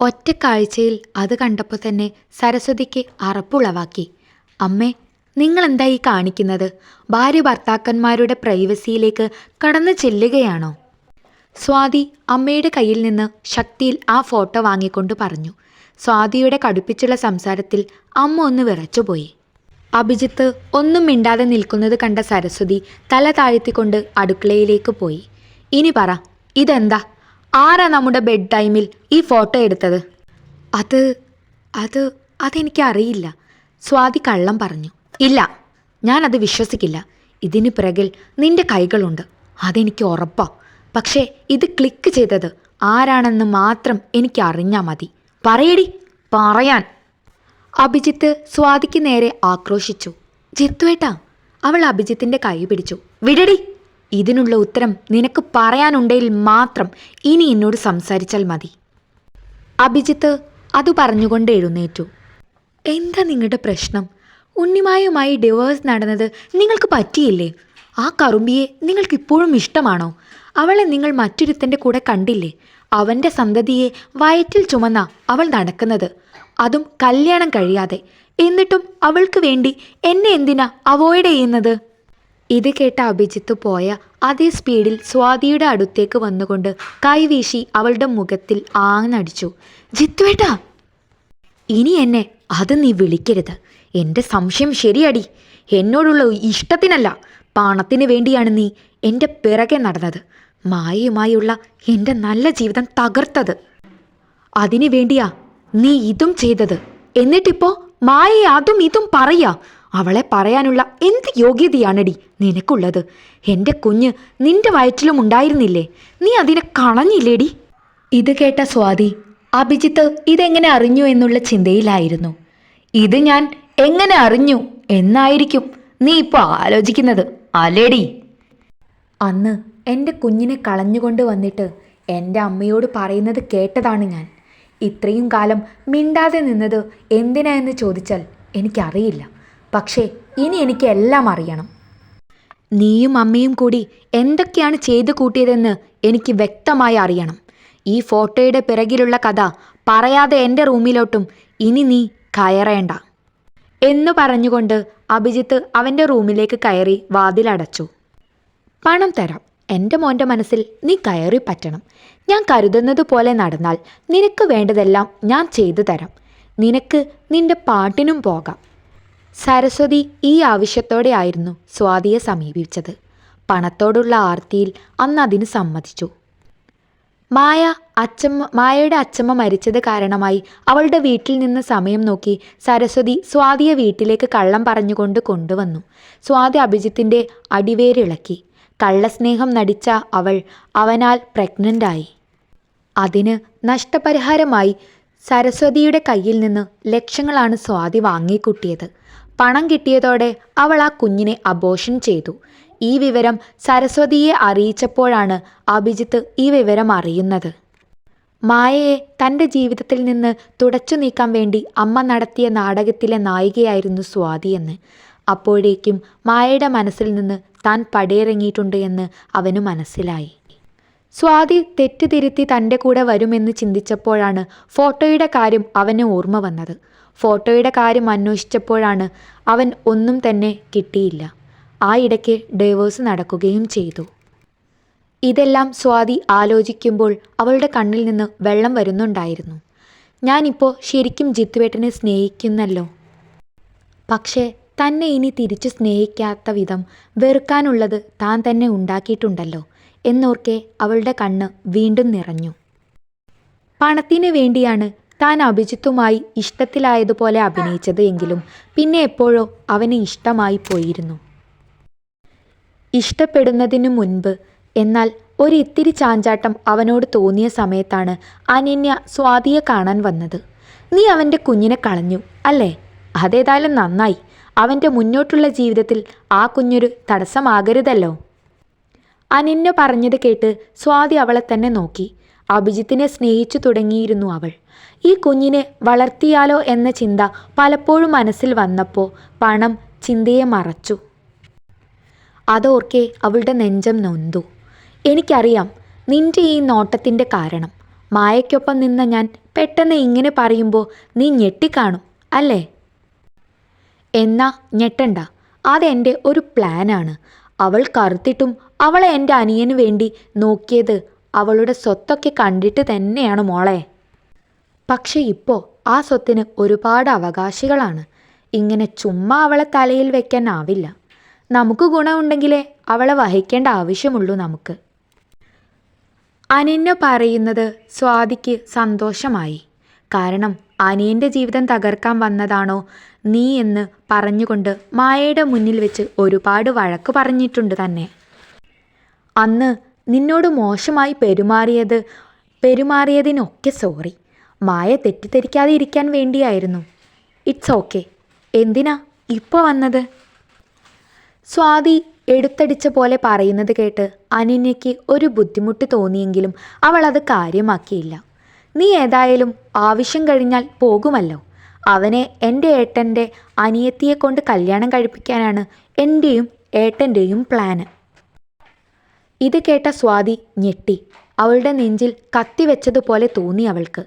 ഒറ്റ കാഴ്ചയിൽ അത് കണ്ടപ്പോൾ തന്നെ സരസ്വതിക്ക് അറപ്പുളവാക്കി. അമ്മേ, നിങ്ങളെന്തായി കാണിക്കുന്നത്? ഭാര്യ ഭർത്താക്കന്മാരുടെ പ്രൈവസിയിലേക്ക് കടന്നു ചെല്ലുകയാണോ? സ്വാതി അമ്മയുടെ കയ്യിൽ നിന്ന് ശക്തിയിൽ ആ ഫോട്ടോ വാങ്ങിക്കൊണ്ട് പറഞ്ഞു. സ്വാതിയുടെ കടുപ്പിച്ചുള്ള സംസാരത്തിൽ അമ്മ ഒന്ന് വിറച്ചുപോയി. അഭിജിത്ത് ഒന്നും മിണ്ടാതെ നിൽക്കുന്നത് കണ്ട സരസ്വതി തല താഴ്ത്തിക്കൊണ്ട് അടുക്കളയിലേക്ക് പോയി. ഇനി പറ, ഇതെന്താ? ആരാ നമ്മുടെ ബെഡ് ടൈമിൽ ഈ ഫോട്ടോ എടുത്തത്? അതെനിക്കറിയില്ല, സ്വാതി കള്ളം പറഞ്ഞു. ഇല്ല, ഞാനത് വിശ്വസിക്കില്ല. ഇതിന് പിറകിൽ നിന്റെ കൈകളുണ്ട്, അതെനിക്ക് ഉറപ്പാ. പക്ഷേ ഇത് ക്ലിക്ക് ചെയ്തത് ആരാണെന്ന് മാത്രം എനിക്ക് അറിഞ്ഞാൽ മതി. പറയടി, പറയാൻ. അഭിജിത്ത് സ്വാതിക്ക് നേരെ ആക്രോശിച്ചു. ജിത്തുവേട്ടാ, അവൾ അഭിജിത്തിൻ്റെ കൈ പിടിച്ചു. വിടടി, ഇതിനുള്ള ഉത്തരം നിനക്ക് പറയാനുണ്ടെങ്കിൽ മാത്രം ഇനി എന്നോട് സംസാരിച്ചാൽ മതി. അഭിജിത്ത് അത് പറഞ്ഞുകൊണ്ട് എഴുന്നേറ്റു. എന്താ നിങ്ങളുടെ പ്രശ്നം? ഉണ്ണിമായുമായി ഡിവോഴ്സ് നടന്നത് നിങ്ങൾക്ക് പറ്റിയില്ലേ? ആ കറുമ്പിയെ നിങ്ങൾക്കിപ്പോഴും ഇഷ്ടമാണോ? അവളെ നിങ്ങൾ മറ്റൊരുത്തൻ്റെ കൂടെ കണ്ടില്ലേ? അവൻ്റെ സന്തതിയെ വയറ്റിൽ ചുമന്ന അവൾ നടക്കുന്നത്, അതും കല്യാണം കഴിയാതെ. എന്നിട്ടും അവൾക്ക് വേണ്ടി എന്നെ എന്തിനാ അവോയ്ഡ് ചെയ്യുന്നത്? ഇത് കേട്ട അഭിജിത്ത് പോയ അതേ സ്പീഡിൽ സ്വാതിയുടെ അടുത്തേക്ക് വന്നുകൊണ്ട് കൈവീശി അവളുടെ മുഖത്തിൽ ആഞ്ഞടിച്ചു. ജിത്തുവേട്ടാ, ഇനി എന്നെ അത് നീ വിളിക്കരുത്. എൻ്റെ സംശയം ശരിയടി. എന്നോടുള്ള ഇഷ്ടത്തിനല്ല, പണത്തിന് വേണ്ടിയാണ് നീ എൻ്റെ പിറകെ നടന്നത്. മായയുമായുള്ള എൻ്റെ നല്ല ജീവിതം തകർത്തത്. അതിനു വേണ്ടിയാ നീ ഇതും ചെയ്തത്. എന്നിട്ടിപ്പോൾ മായയെ അതും ഇതും പറയാ. അവളെ പറയാനുള്ള എന്ത് യോഗ്യതയാണടി നിനക്കുള്ളത്? എൻ്റെ കുഞ്ഞ് നിന്റെ വയറ്റിലും ഉണ്ടായിരുന്നില്ലേ? നീ അതിനെ കളഞ്ഞില്ലേടി? ഇത് കേട്ട സ്വാതി അഭിജിത്ത് ഇതെങ്ങനെ അറിഞ്ഞു എന്നുള്ള ചിന്തയിലായിരുന്നു. ഇത് ഞാൻ എങ്ങനെ അറിഞ്ഞു എന്നായിരിക്കും നീ ഇപ്പോൾ ആലോചിക്കുന്നത്, അല്ലേടി? അന്ന് എൻ്റെ കുഞ്ഞിനെ കളഞ്ഞുകൊണ്ട് വന്നിട്ട് എൻ്റെ അമ്മയോട് പറയുന്നത് കേട്ടതാണ് ഞാൻ. ഇത്രയും കാലം മിണ്ടാതെ നിന്നത് എന്തിനാ എന്ന് ചോദിച്ചാൽ എനിക്കറിയില്ല. പക്ഷേ ഇനി എനിക്ക് എല്ലാം അറിയണം. നീയും അമ്മയും കൂടി എന്തൊക്കെയാണ് ചെയ്തു കൂട്ടിയതെന്ന് എനിക്ക് വ്യക്തമായി അറിയണം. ഈ ഫോട്ടോയുടെ പിറകിലുള്ള കഥ പറയാതെ എൻ്റെ റൂമിലോട്ടും ഇനി നീ കയറേണ്ട എന്ന് പറഞ്ഞുകൊണ്ട് അഭിജിത്ത് അവൻ്റെ റൂമിലേക്ക് കയറി വാതിലടച്ചു. പണം തരാം, എൻ്റെ മോൻ്റെ മനസ്സിൽ നീ കയറി പറ്റണം. ഞാൻ കരുതുന്നത് പോലെ നടന്നാൽ നിനക്ക് വേണ്ടതെല്ലാം ഞാൻ ചെയ്തു തരാം. നിനക്ക് നിന്റെ പാട്ടിനും പോകാം. സരസ്വതി ഈ ആവശ്യത്തോടെ ആയിരുന്നു സ്വാതിയെ സമീപിച്ചത്. പണത്തോടുള്ള ആർത്തിയിൽ അന്ന് അതിന് സമ്മതിച്ചു. മായയുടെ അച്ചമ്മ മരിച്ചത് കാരണമായി അവളുടെ വീട്ടിൽ നിന്ന് സമയം നോക്കി സരസ്വതി സ്വാതിയെ വീട്ടിലേക്ക് കള്ളം പറഞ്ഞുകൊണ്ട് കൊണ്ടുവന്നു. സ്വാതി അഭിജിത്തിൻ്റെ അടിവേരിളക്കി. കള്ളസ്നേഹം നടിച്ച അവൾ അവനാൽ പ്രഗ്നൻ്റായി. അതിന് നഷ്ടപരിഹാരമായി സരസ്വതിയുടെ കയ്യിൽ നിന്ന് ലക്ഷങ്ങളാണ് സ്വാതി വാങ്ങിക്കൂട്ടിയത്. പണം കിട്ടിയതോടെ അവൾ ആ കുഞ്ഞിനെ അബോർഷൻ ചെയ്തു. ഈ വിവരം സരസ്വതിയെ അറിയിച്ചപ്പോഴാണ് അഭിജിത്ത് ഈ വിവരം അറിയുന്നത്. മായയെ തൻ്റെ ജീവിതത്തിൽ നിന്ന് തുടച്ചു നീക്കാൻ വേണ്ടി അമ്മ നടത്തിയ നാടകത്തിലെ നായികയായിരുന്നു സ്വാതിയെന്ന്. അപ്പോഴേക്കും മായയുടെ മനസ്സിൽ നിന്ന് താൻ പടിയിറങ്ങിയിട്ടുണ്ട് എന്ന് അവന് മനസ്സിലായി. സ്വാതി തെറ്റുതിരുത്തി തൻ്റെ കൂടെ വരുമെന്ന് ചിന്തിച്ചപ്പോഴാണ് ഫോട്ടോയുടെ കാര്യം അവന് ഓർമ്മ വന്നത്. ഫോട്ടോയുടെ കാര്യം അന്വേഷിച്ചപ്പോഴാണ് അവൻ ഒന്നും തന്നെ കിട്ടിയില്ല. ആ ഇടയ്ക്ക് ഡൈവേഴ്സ് നടക്കുകയും ചെയ്തു. ഇതെല്ലാം സ്വാതി ആലോചിക്കുമ്പോൾ അവളുടെ കണ്ണിൽ നിന്ന് വെള്ളം വരുന്നുണ്ടായിരുന്നു. ഞാനിപ്പോൾ ശരിക്കും ജിത്തുവേട്ടനെ സ്നേഹിക്കുന്നല്ലോ. പക്ഷേ തന്നെ ഇനി തിരിച്ചു സ്നേഹിക്കാത്ത വിധം വെറുക്കാനുള്ളത് താൻ തന്നെ ഉണ്ടാക്കിയിട്ടുണ്ടല്ലോ എന്നോർക്കെ അവളുടെ കണ്ണ് വീണ്ടും നിറഞ്ഞു. പണത്തിന് വേണ്ടിയാണ് താൻ അഭിജിത്തുമായി ഇഷ്ടത്തിലായതുപോലെ അഭിനയിച്ചത് എങ്കിലും പിന്നെ എപ്പോഴോ അവന് ഇഷ്ടമായി പോയിരുന്നു. ഇഷ്ടപ്പെടുന്നതിനു മുൻപ് എന്നാൽ ഒരിത്തിരി ചാഞ്ചാട്ടം അവനോട് തോന്നിയ സമയത്താണ് അനന്യ സ്വാതിയെ കാണാൻ വന്നത്. നീ അവൻ്റെ കുഞ്ഞിനെ കളഞ്ഞു അല്ലേ? അതേതായാലും നന്നായി. അവൻ്റെ മുന്നോട്ടുള്ള ജീവിതത്തിൽ ആ കുഞ്ഞൊരു തടസ്സമാകരുതല്ലോ. അനന്യ പറഞ്ഞത് കേട്ട് സ്വാതി അവളെ തന്നെ നോക്കി. അഭിജിത്തിനെ സ്നേഹിച്ചു തുടങ്ങിയിരുന്നു അവൾ. ഈ കുഞ്ഞിനെ വളർത്തിയാലോ എന്ന ചിന്ത പലപ്പോഴും മനസ്സിൽ വന്നപ്പോൾ പണം ചിന്തയെ മറച്ചു. അതോർക്കെ അവളുടെ നെഞ്ചം നൊന്തു. എനിക്കറിയാം നിന്റെ ഈ നോട്ടത്തിൻ്റെ കാരണം. മായയ്ക്കൊപ്പം നിന്ന ഞാൻ പെട്ടെന്ന് ഇങ്ങനെ പറയുമ്പോൾ നീ ഞെട്ടിക്കാണും അല്ലേ? എന്നാ ഞെട്ടണ്ട, അതെൻ്റെ ഒരു പ്ലാനാണ്. അവൾ കറുത്തിട്ടും അവളെ എൻ്റെ അനിയന് വേണ്ടി നോക്കിയത് അവളുടെ സ്വത്തൊക്കെ കണ്ടിട്ട് തന്നെയാണ് മോളെ. പക്ഷെ ഇപ്പോൾ ആ സ്വത്തിന് ഒരുപാട് അവകാശികളാണ്. ഇങ്ങനെ ചുമ്മാ അവളെ തലയിൽ വെക്കാനാവില്ല. നമുക്ക് ഗുണമുണ്ടെങ്കിലേ അവളെ വഹിക്കേണ്ട ആവശ്യമുള്ളൂ നമുക്ക്. അനിയന് പറയുന്നത് സ്വാതിക്ക് സന്തോഷമായി. കാരണം അനിയൻ്റെ ജീവിതം തകർക്കാൻ വന്നതാണോ നീ എന്ന് പറഞ്ഞുകൊണ്ട് മായയുടെ മുന്നിൽ വെച്ച് ഒരുപാട് വഴക്ക് പറഞ്ഞിട്ടുണ്ട് തന്നെ. അന്ന് നിന്നോട് മോശമായി പെരുമാറിയതിനൊക്കെ സോറി. മായ തെറ്റിദ്ധരിക്കാതെ ഇരിക്കാൻ വേണ്ടിയായിരുന്നു. It's okay. എന്തിനാ ഇപ്പോൾ വന്നത്? സ്വാതി എടുത്തടിച്ച പോലെ പറയുന്നത് കേട്ട് അനന്യയ്ക്ക് ഒരു ബുദ്ധിമുട്ട് തോന്നിയെങ്കിലും അവൾ അത് കാര്യമാക്കിയില്ല. നീ ഏതായാലും ആവശ്യം കഴിഞ്ഞാൽ പോകുമല്ലോ. അവനെ എൻ്റെ ഏട്ടൻ്റെ അനിയത്തിയെ കൊണ്ട് കല്യാണം കഴിപ്പിക്കാനാണ് എൻ്റെയും ഏട്ടൻ്റെയും പ്ലാന്. ഇത് കേട്ട സ്വാതി ഞെട്ടി. അവളുടെ നെഞ്ചിൽ കത്തിവെച്ചതുപോലെ തോന്നി അവൾക്ക്.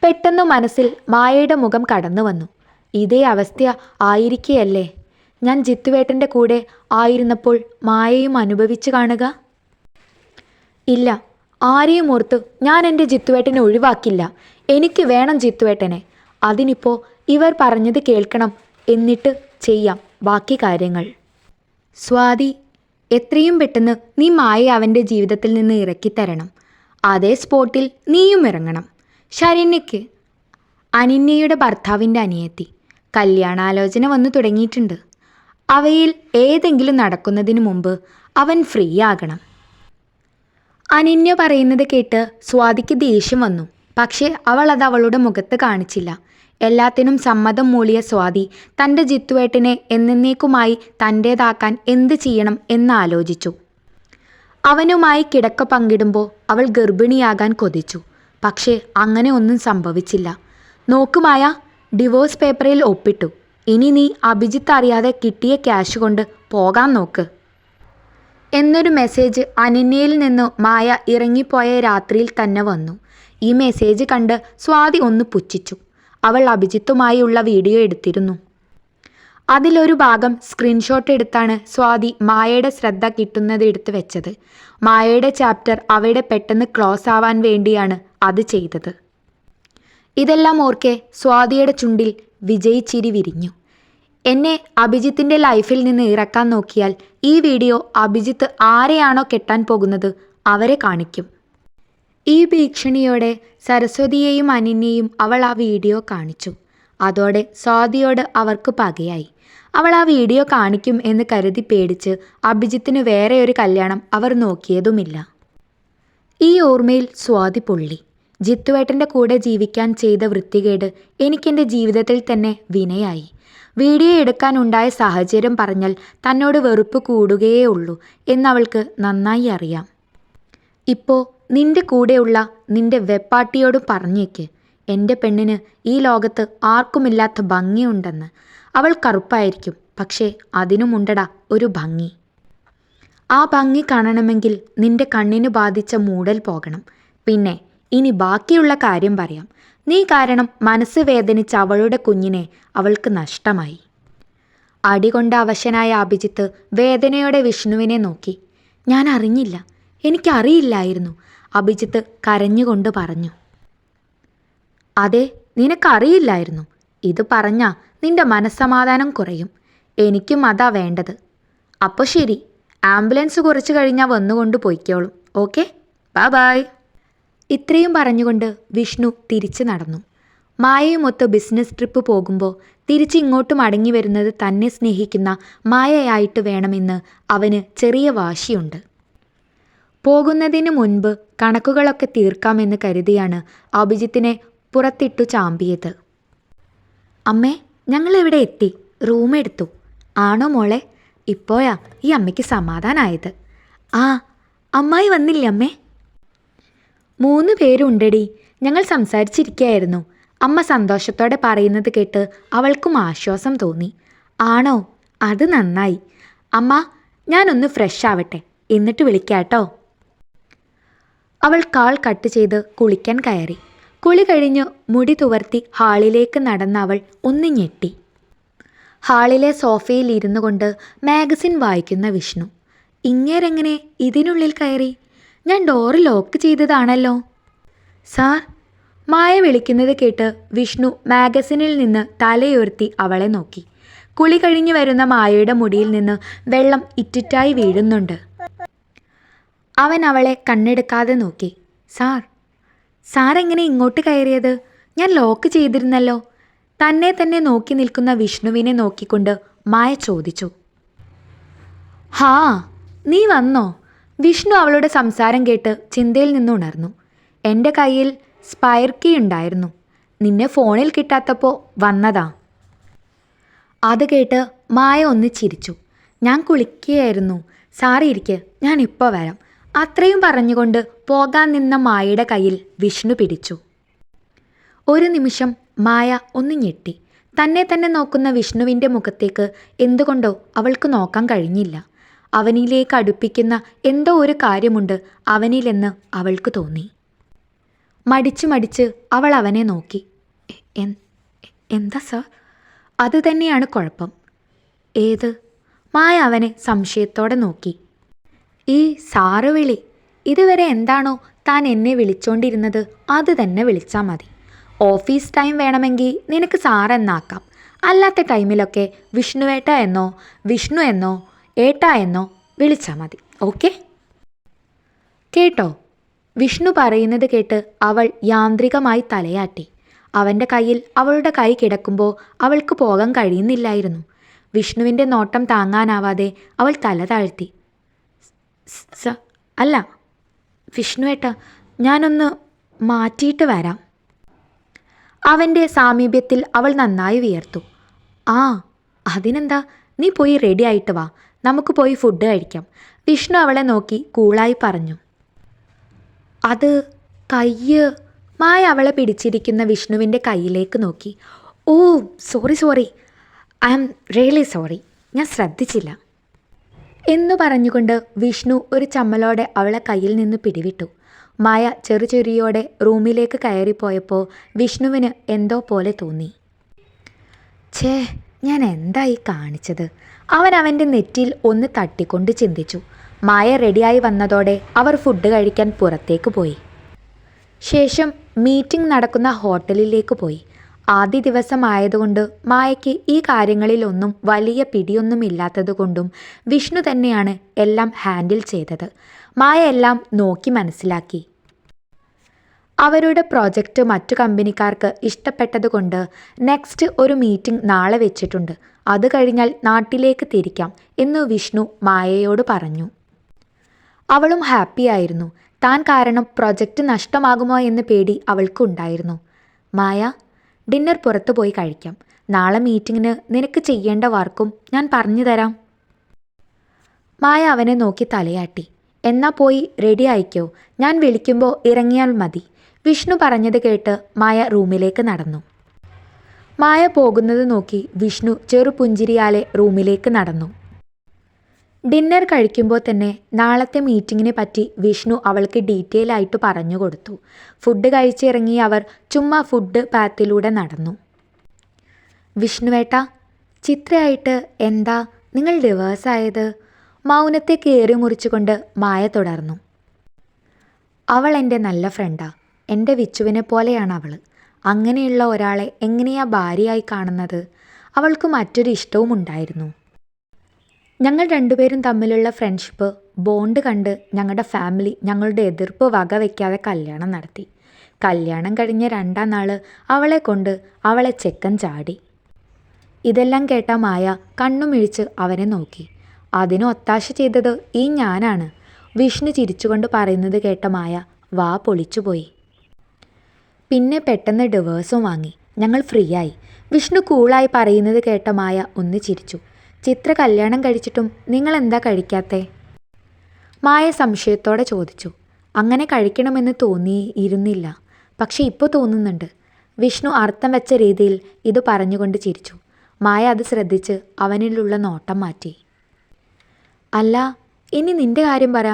പെട്ടെന്ന് മനസ്സിൽ മായയുടെ മുഖം കടന്നു വന്നു. ഇതേ അവസ്ഥ ആയിരിക്കുകയല്ലേ ഞാൻ ജിത്തുവേട്ടൻ്റെ കൂടെ ആയിരുന്നപ്പോൾ മായയും അനുഭവിച്ചു കാണുക? ഇല്ല, ആരെയും ഓർത്ത് ഞാൻ എൻ്റെ ജിത്തുവേട്ടനെ ഒഴിവാക്കില്ല. എനിക്ക് വേണം ജിത്തുവേട്ടനെ. അതിനിപ്പോൾ ഇവർ പറഞ്ഞത് കേൾക്കണം, എന്നിട്ട് ചെയ്യാം ബാക്കി കാര്യങ്ങൾ. സ്വാതി, എത്രയും പെട്ടെന്ന് നീ മായയെ അവൻ്റെ ജീവിതത്തിൽ നിന്ന് ഇറക്കിത്തരണം. അതേ സ്പോട്ടിൽ നീയും ഇറങ്ങണം. ശരണ്യയ്ക്ക്, അനന്യയുടെ ഭർത്താവിൻ്റെ അനിയത്തി, കല്യാണാലോചന വന്നു തുടങ്ങിയിട്ടുണ്ട്. അവയിൽ ഏതെങ്കിലും നടക്കുന്നതിന് മുമ്പ് അവൻ ഫ്രീ ആകണം. അനന്യ പറയുന്നത് കേട്ട് സ്വാതിക്ക് ദേഷ്യം വന്നു. പക്ഷേ അവൾ അത് അവളുടെ മുഖത്ത് കാണിച്ചില്ല. എല്ലാത്തിനും സമ്മതം മൂളിയ സ്വാതി തൻ്റെ ജിത്തുവേട്ടനെ എന്നേക്കുമായി തൻ്റേതാക്കാൻ എന്ത് ചെയ്യണം എന്നാലോചിച്ചു. അവനുമായി കിടക്ക പങ്കിടുമ്പോൾ അവൾ ഗർഭിണിയാകാൻ കൊതിച്ചു. പക്ഷേ അങ്ങനെ ഒന്നും സംഭവിച്ചില്ല. നോക്കുമായ, ഡിവോഴ്സ് പേപ്പറിൽ ഒപ്പിട്ടു. ഇനി നീ അഭിജിത്ത് അറിയാതെ കിട്ടിയ ക്യാഷ് കൊണ്ട് പോകാൻ നോക്ക് എന്നൊരു മെസ്സേജ് അനന്യയിൽ നിന്ന് മായ ഇറങ്ങിപ്പോയ രാത്രിയിൽ തന്നെ വന്നു. ഈ മെസ്സേജ് കണ്ട് സ്വാതി ഒന്ന് പുച്ഛിച്ചു. അവൾ അഭിജിത്തുമായുള്ള വീഡിയോ എടുത്തിരുന്നു. അതിലൊരു ഭാഗം സ്ക്രീൻഷോട്ട് എടുത്താണ് സ്വാതി മായയുടെ ശ്രദ്ധ കിട്ടുന്നത് എടുത്ത് വെച്ചത്. മായയുടെ ചാപ്റ്റർ അവിടെ പെട്ടെന്ന് ക്ലോസ് ആവാൻ വേണ്ടിയാണ് അത് ചെയ്തത്. ഇതെല്ലാം ഓർക്കെ സ്വാതിയുടെ ചുണ്ടിൽ വിജയിച്ചിരി വിരിഞ്ഞു. എന്നെ അഭിജിത്തിൻ്റെ ലൈഫിൽ നിന്ന് ഇറക്കാൻ നോക്കിയാൽ ഈ വീഡിയോ അഭിജിത്ത് ആരെയാണോ കെട്ടാൻ പോകുന്നത് അവരെ കാണിക്കും. ഈ ഭീഷണിയോടെ സരസ്വതിയെയും അനന്യയും അവൾ ആ വീഡിയോ കാണിച്ചു. അതോടെ സ്വാതിയോട് അവർക്ക് പകയായി. അവൾ ആ വീഡിയോ കാണിക്കും എന്ന് കരുതി പേടിച്ച് അഭിജിത്തിന് വേറെ ഒരു കല്യാണം അവർ നോക്കിയതുമില്ല. ഈ ഓർമ്മയിൽ സ്വാതി പൊള്ളി. ജിത്തുവേട്ടൻ്റെ കൂടെ ജീവിക്കാൻ ചെയ്ത വൃത്തികേട് എനിക്കെൻ്റെ ജീവിതത്തിൽ തന്നെ വിനയായി. വീഡിയോ എടുക്കാനുണ്ടായ സാഹചര്യം പറഞ്ഞാൽ തന്നോട് വെറുപ്പ് കൂടുകയേ ഉള്ളൂ എന്നവൾക്ക് നന്നായി അറിയാം. ഇപ്പോൾ നിന്റെ കൂടെയുള്ള നിന്റെ വെപ്പാട്ടിയോടും പറഞ്ഞേക്ക്, എൻ്റെ പെണ്ണിന് ഈ ലോകത്ത് ആർക്കുമില്ലാത്ത ഭംഗിയുണ്ടെന്ന്. അവൾ കറുപ്പായിരിക്കും, പക്ഷേ അതിനുമുണ്ടടാ ഒരു ഭംഗി. ആ ഭംഗി കാണണമെങ്കിൽ നിന്റെ കണ്ണിന് ബാധിച്ച മൂടൽ പോകണം. പിന്നെ ഇനി ബാക്കിയുള്ള കാര്യം പറയാം. നീ കാരണം മനസ്സ് വേദനിച്ച അവളുടെ കുഞ്ഞിനെ അവൾക്ക് നഷ്ടമായി. അടികൊണ്ട അവശനായ അഭിജിത്ത് വേദനയോടെ വിഷ്ണുവിനെ നോക്കി. ഞാൻ അറിഞ്ഞില്ല, എനിക്കറിയില്ലായിരുന്നു, അഭിജിത്ത് കരഞ്ഞുകൊണ്ട് പറഞ്ഞു. അതെ, നിനക്കറിയില്ലായിരുന്നു. ഇത് പറഞ്ഞാൽ നിന്റെ മനസ്സമാധാനം കുറയും. എനിക്കും അതാ വേണ്ടത്. അപ്പോൾ ശരി, ആംബുലൻസ് കുറച്ച് കഴിഞ്ഞാൽ വന്നുകൊണ്ട് പോയിക്കോളും. Okay, bye. ഇത്രയും പറഞ്ഞുകൊണ്ട് വിഷ്ണു തിരിച്ചു നടന്നു. മായയുമൊത്ത് ബിസിനസ് ട്രിപ്പ് പോകുമ്പോൾ തിരിച്ചിങ്ങോട്ട് മടങ്ങി വരുന്നത് തന്നെ സ്നേഹിക്കുന്ന മായയായിട്ട് വേണമെന്ന് അവന് ചെറിയ വാശിയുണ്ട്. പോകുന്നതിന് മുൻപ് കണക്കുകളൊക്കെ തീർക്കാമെന്ന് കരുതിയാണ് അഭിജിത്തിനെ പുറത്തിട്ടു ചാമ്പിയത്. അമ്മേ, ഞങ്ങളിവിടെ എത്തി, റൂം എടുത്തു. ആണോ മോളെ? ഇപ്പോഴാ ഈ അമ്മയ്ക്ക് സമാധാനമായത്. ആ, അമ്മായി വന്നില്ലേ അമ്മേ? 3 പേരുണ്ടടി, ഞങ്ങൾ സംസാരിച്ചിരിക്കുകയായിരുന്നു. അമ്മ സന്തോഷത്തോടെ പറയുന്നത് കേട്ട് അവൾക്കും ആശ്വാസം തോന്നി. ആണോ? അത് നന്നായി. അമ്മ, ഞാനൊന്ന് ഫ്രഷ് ആവട്ടെ, എന്നിട്ട് വിളിക്കാട്ടോ. അവൾ കാൾ കട്ട് ചെയ്ത് കുളിക്കാൻ കയറി. കുളി കഴിഞ്ഞ് മുടി തുവർത്തി ഹാളിലേക്ക് നടന്ന അവൾ ഒന്ന് ഞെട്ടി. ഹാളിലെ സോഫയിൽ ഇരുന്നു കൊണ്ട് മാഗസിൻ വായിക്കുന്ന വിഷ്ണു. ഇങ്ങേരെങ്ങനെ ഇതിനുള്ളിൽ കയറി? ഞാൻ ഡോറ് ലോക്ക് ചെയ്തതാണല്ലോ. സാർ, മായ വിളിക്കുന്നത് കേട്ട് വിഷ്ണു മാഗസിനിൽ നിന്ന് തലയുയർത്തി അവളെ നോക്കി. കുളി കഴിഞ്ഞു വരുന്ന മായയുടെ മുടിയിൽ നിന്ന് വെള്ളം ഇറ്റിറ്റായി വീഴുന്നുണ്ട്. അവൻ അവളെ കണ്ണെടുക്കാതെ നോക്കി. സാർ എങ്ങനെ ഇങ്ങോട്ട് കയറിയത്? ഞാൻ ലോക്ക് ചെയ്തിരുന്നല്ലോ. തന്നെ നോക്കി നിൽക്കുന്ന വിഷ്ണുവിനെ നോക്കിക്കൊണ്ട് മായ ചോദിച്ചു. ഹാ, നീ വന്നോ? വിഷ്ണു അവളുടെ സംസാരം കേട്ട് ചിന്തയിൽ നിന്നുണർന്നു. എൻ്റെ കയ്യിൽ സ്പൈർ കീ ഉണ്ടായിരുന്നു. നിന്നെ ഫോണിൽ കിട്ടാത്തപ്പോൾ വന്നതാ. അത് കേട്ട് മായ ഒന്ന് ചിരിച്ചു. ഞാൻ കുളിക്കുകയായിരുന്നു. സാറി ഇരിക്ക്, ഞാൻ ഇപ്പോൾ വരാം. അത്രയും പറഞ്ഞുകൊണ്ട് പോകാൻ നിന്ന മായയുടെ കയ്യിൽ വിഷ്ണു പിടിച്ചു. ഒരു നിമിഷം മായ ഒന്ന് ഞെട്ടി. തന്നെ നോക്കുന്ന വിഷ്ണുവിൻ്റെ മുഖത്തേക്ക് എന്തുകൊണ്ടോ അവൾക്ക് നോക്കാൻ കഴിഞ്ഞില്ല. അവനിലേക്ക് അടുപ്പിക്കുന്ന എന്തോ ഒരു കാര്യമുണ്ട് അവനിലെന്ന് അവൾക്ക് തോന്നി. മടിച്ച് അവൾ അവനെ നോക്കി. എന്താ സാർ? അത് തന്നെയാണ് കുഴപ്പം. ഏത്? മായ അവനെ സംശയത്തോടെ നോക്കി. ഈ സാറ് വിളി. ഇതുവരെ എന്താണോ താൻ എന്നെ വിളിച്ചോണ്ടിരുന്നത് അത് തന്നെ വിളിച്ചാൽ മതി. ഓഫീസ് ടൈം വേണമെങ്കിൽ നിനക്ക് സാറെന്നാക്കാം. അല്ലാത്ത ടൈമിലൊക്കെ വിഷ്ണുവേട്ട എന്നോ വിഷ്ണു എന്നോ ഏട്ടാ എന്നോ വിളിച്ചാൽ മതി. ഓക്കെ? കേട്ടോ? വിഷ്ണു പറയുന്നത് കേട്ട് അവൾ യാന്ത്രികമായി തലയാട്ടി. അവൻ്റെ കയ്യിൽ അവളുടെ കൈ കിടക്കുമ്പോൾ അവൾക്ക് പോകാൻ കഴിയുന്നില്ലായിരുന്നു. വിഷ്ണുവിൻ്റെ നോട്ടം താങ്ങാനാവാതെ അവൾ തല താഴ്ത്തി. അല്ല വിഷ്ണുവേട്ടാ, ഞാനൊന്ന് മാറ്റിയിട്ട് വരാം. അവൻ്റെ സാമീപ്യത്തിൽ അവൾ നന്നായി വിയർത്തു. ആ, അതിനെന്താ, നീ പോയി റെഡി ആയിട്ട് വാ, നമുക്ക് പോയി ഫുഡ് കഴിക്കാം. വിഷ്ണു അവളെ നോക്കി കൂളായി പറഞ്ഞു. അത് കയ്യ്. മായ അവളെ പിടിച്ചിരിക്കുന്ന വിഷ്ണുവിൻ്റെ കയ്യിലേക്ക് നോക്കി. Oh sorry, I am really sorry, ഞാൻ ശ്രദ്ധിച്ചില്ല എന്നു പറഞ്ഞുകൊണ്ട് വിഷ്ണു ഒരു ചമ്മലോടെ അവളെ കയ്യിൽ നിന്ന് പിടിവിട്ടു. മായ ചെറിയോടെ റൂമിലേക്ക് കയറിപ്പോയപ്പോൾ വിഷ്ണുവിന് എന്തോ പോലെ തോന്നി. ഛേ, ഞാൻ എന്തായി കാണിച്ചത്? അവൻ്റെ നെറ്റിയിൽ ഒന്ന് തട്ടിക്കൊണ്ട് ചിന്തിച്ചു. മായ റെഡിയായി വന്നതോടെ അവർ ഫുഡ് കഴിക്കാൻ പുറത്തേക്ക് പോയി. ശേഷം മീറ്റിംഗ് നടക്കുന്ന ഹോട്ടലിലേക്ക് പോയി. ആദ്യ ദിവസമായതുകൊണ്ട് മായയ്ക്ക് ഈ കാര്യങ്ങളിലൊന്നും വലിയ പിടിയൊന്നുമില്ലാത്തതുകൊണ്ടും വിഷ്ണു തന്നെയാണ് എല്ലാം ഹാൻഡിൽ ചെയ്തത്. മായ എല്ലാം നോക്കി മനസ്സിലാക്കി. അവരുടെ പ്രോജക്റ്റ് മറ്റു കമ്പനിക്കാർക്ക് ഇഷ്ടപ്പെട്ടതുകൊണ്ട് നെക്സ്റ്റ് ഒരു മീറ്റിംഗ് നാളെ വെച്ചിട്ടുണ്ട്. അത് കഴിഞ്ഞാൽ നാട്ടിലേക്ക് തിരിക്കാം എന്ന് വിഷ്ണു മായയോട് പറഞ്ഞു. അവളും ഹാപ്പിയായിരുന്നു. താൻ കാരണം പ്രൊജക്റ്റ് നഷ്ടമാകുമോ എന്ന പേടി അവൾക്കുണ്ടായിരുന്നു. മായ, ഡിന്നർ പുറത്തു പോയി കഴിക്കാം. നാളെ മീറ്റിങ്ങിന് നിനക്ക് ചെയ്യേണ്ട വർക്കും ഞാൻ പറഞ്ഞു തരാം. മായ അവനെ നോക്കി തലയാട്ടി. എന്നാ പോയി റെഡി ആയിക്കോ, ഞാൻ വിളിക്കുമ്പോൾ ഇറങ്ങിയാൽ മതി. വിഷ്ണു പറഞ്ഞത് കേട്ട് മായ റൂമിലേക്ക് നടന്നു. മായ പോകുന്നത് നോക്കി വിഷ്ണു ചെറുപുഞ്ചിരിയാലെ റൂമിലേക്ക് നടന്നു. ഡിന്നർ കഴിക്കുമ്പോൾ തന്നെ നാളത്തെ മീറ്റിങ്ങിനെ പറ്റി വിഷ്ണു അവൾക്ക് ഡീറ്റെയിൽ ആയിട്ട് പറഞ്ഞു കൊടുത്തു. ഫുഡ് കഴിച്ചിറങ്ങി അവർ ചുമ്മാ ഫുഡ് പാത്തിലൂടെ നടന്നു. വിഷ്ണുവേട്ടാ, ചിത്രയായിട്ട് എന്താ നിങ്ങൾ ഡിവേഴ്സായത്? മൗനത്തെ കയറി മുറിച്ചുകൊണ്ട് മായ തുടർന്നു. അവൾ എൻ്റെ നല്ല ഫ്രണ്ടാ. എൻ്റെ വിച്ചുവിനെ പോലെയാണ് അവൾ. അങ്ങനെയുള്ള ഒരാളെ എങ്ങനെയാ ഭാര്യയായി കാണുന്നത്? അവൾക്ക് മറ്റൊരു ഇഷ്ടവും ഉണ്ടായിരുന്നു. ഞങ്ങൾ രണ്ടുപേരും തമ്മിലുള്ള ഫ്രണ്ട്ഷിപ്പ് ബോണ്ട് കണ്ട് ഞങ്ങളുടെ ഫാമിലി ഞങ്ങളുടെ എതിർപ്പ് വകവയ്ക്കാതെ കല്യാണം നടത്തി. കല്യാണം കഴിഞ്ഞ 2-ാം നാൾ അവളെ കൊണ്ട് അവളെ ചെക്കൻ ചാടി. ഇതെല്ലാം കേട്ട മായ കണ്ണുമിഴിച്ച് അവനെ നോക്കി. അതിന് ഒത്താശ ചെയ്തത് ഈ ഞാനാണ്. വിഷ്ണു ചിരിച്ചുകൊണ്ട് പറയുന്നത് കേട്ട മായ വാ പൊളിച്ചുപോയി. പിന്നെ പെട്ടെന്ന് ഡിവേഴ്സും വാങ്ങി. ഞങ്ങൾ ഫ്രീ ആയി. വിഷ്ണു കൂളായി പറയുന്നത് കേട്ട മായ ഒന്ന് ചിരിച്ചു. ചിത്ര കല്യാണം കഴിച്ചിട്ടും നിങ്ങൾ എന്താ കഴിക്കാത്തേ? മായ സംശയത്തോടെ ചോദിച്ചു. അങ്ങനെ കഴിക്കണമെന്ന് തോന്നിയിരുന്നില്ല, പക്ഷെ ഇപ്പോൾ തോന്നുന്നുണ്ട്. വിഷ്ണു അർത്ഥം വെച്ച രീതിയിൽ ഇത് പറഞ്ഞുകൊണ്ട് ചിരിച്ചു. മായ അത് ശ്രദ്ധിച്ച് അവനിലുള്ള നോട്ടം മാറ്റി. അല്ല, ഇനി നിന്റെ കാര്യം പറ.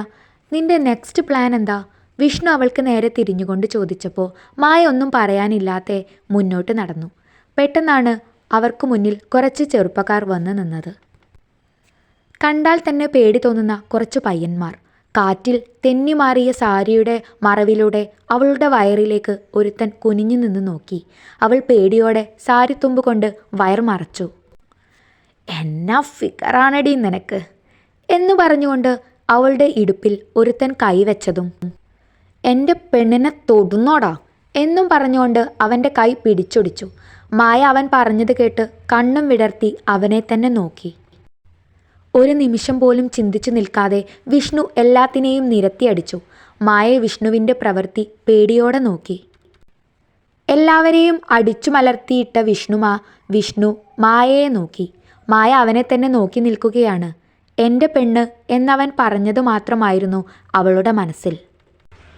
നിന്റെ നെക്സ്റ്റ് പ്ലാൻ എന്താ? വിഷ്ണു അവൾക്ക് നേരെ തിരിഞ്ഞുകൊണ്ട് ചോദിച്ചപ്പോൾ മായ ഒന്നും പറയാനില്ലാതെ മുന്നോട്ട് നടന്നു. പെട്ടെന്നാണ് അവർക്ക് മുന്നിൽ കുറച്ച് ചെറുപ്പക്കാർ വന്നു നിന്നത്. കണ്ടാൽ തന്നെ പേടി തോന്നുന്ന കുറച്ച് പയ്യന്മാർ. കാറ്റിൽ തെന്നിമാറിയ സാരിയുടെ മറവിലൂടെ അവളുടെ വയറിലേക്ക് ഒരുത്തൻ കുനിഞ്ഞു നിന്ന് നോക്കി. അവൾ പേടിയോടെ സാരിത്തുമ്പ് കൊണ്ട് വയർ മറച്ചു. എന്നാ ഫിഗറാണടി നിനക്ക് എന്നു പറഞ്ഞുകൊണ്ട് അവളുടെ ഇടുപ്പിൽ ഒരുത്തൻ കൈവച്ചതും എൻ്റെ പെണ്ണിനെ തൊടുന്നോടാ എന്നും പറഞ്ഞുകൊണ്ട് അവൻ്റെ കൈ പിടിച്ചൊടിച്ചു. മായ അവൻ പറഞ്ഞത് കേട്ട് കണ്ണും വിടർത്തി അവനെ തന്നെ നോക്കി. ഒരു നിമിഷം പോലും ചിന്തിച്ചു നിൽക്കാതെ വിഷ്ണു എല്ലാത്തിനെയും നിരത്തിയടിച്ചു. മായ വിഷ്ണുവിൻ്റെ പ്രവൃത്തി പേടിയോടെ നോക്കി. എല്ലാവരെയും അടിച്ചു മലർത്തിയിട്ട വിഷ്ണു മായയെ നോക്കി. മായ അവനെ തന്നെ നോക്കി നിൽക്കുകയാണ്. എൻ്റെ പെണ്ണ് എന്നവൻ പറഞ്ഞത് മാത്രമായിരുന്നു അവളുടെ മനസ്സിൽ.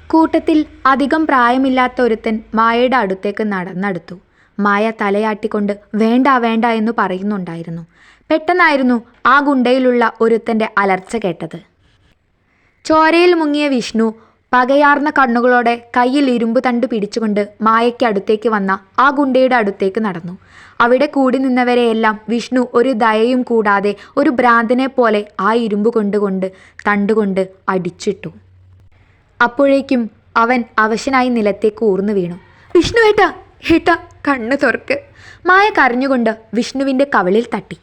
കൂട്ടത്തിൽ അധികം പ്രായമില്ലാത്ത ഒരുത്തൻ മായയുടെ അടുത്തേക്ക് നടന്നെടുത്തു. മായ തലയാട്ടിക്കൊണ്ട് വേണ്ട വേണ്ട എന്ന് പറയുന്നുണ്ടായിരുന്നു. പെട്ടെന്നായിരുന്നു ആ ഗുണ്ടയിലുള്ള ഒരുത്തൻ്റെ അലർച്ച കേട്ടത്. ചോരയിൽ മുങ്ങിയ വിഷ്ണു പകയാർന്ന കണ്ണുകളോടെ കയ്യിൽ ഇരുമ്പ് തണ്ട് പിടിച്ചുകൊണ്ട് മായയ്ക്ക് അടുത്തേക്ക് വന്ന ആ ഗുണ്ടയുടെ അടുത്തേക്ക് നടന്നു. അവിടെ കൂടി നിന്നവരെയെല്ലാം വിഷ്ണു ഒരു ദയയും കൂടാതെ ഒരു ഭ്രാന്തനെ പോലെ ആ ഇരുമ്പ് തണ്ടുകൊണ്ട് അടിച്ചിട്ടു. അപ്പോഴേക്കും അവൻ അവശനായി നിലത്തേക്ക് ഊർന്നു വീണു. വിഷ്ണു ഏട്ടാ, ഏട്ടാ കണ്ണ് തുറക്ക്. മായ കരഞ്ഞുകൊണ്ട് വിഷ്ണുവിൻ്റെ കവിളിൽ തട്ടി.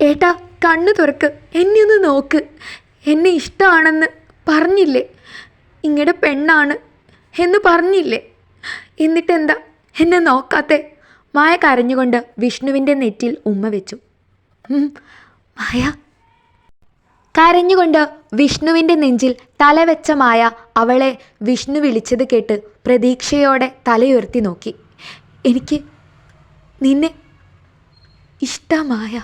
ഏട്ടാ കണ്ണ് തുറക്ക്, എന്നെ ഒന്ന് നോക്ക്. എന്നെ ഇഷ്ടമാണെന്ന് പറഞ്ഞില്ലേ? ഇങ്ങടെ പെണ്ണാണ് എന്ന് പറഞ്ഞില്ലേ? എന്നിട്ടെന്താ എന്നെ നോക്കാത്തെ? മായ കരഞ്ഞുകൊണ്ട് വിഷ്ണുവിൻ്റെ നെറ്റിൽ ഉമ്മ വെച്ചു. മായ കരഞ്ഞുകൊണ്ട് വിഷ്ണുവിൻ്റെ നെഞ്ചിൽ തലവെച്ച മായ അവളെ വിഷ്ണു വിളിച്ചത് കേട്ട് പ്രതീക്ഷയോടെ തലയുയർത്തി നോക്കി. എനിക്ക് നിന്നെ ഇഷ്ടമായ.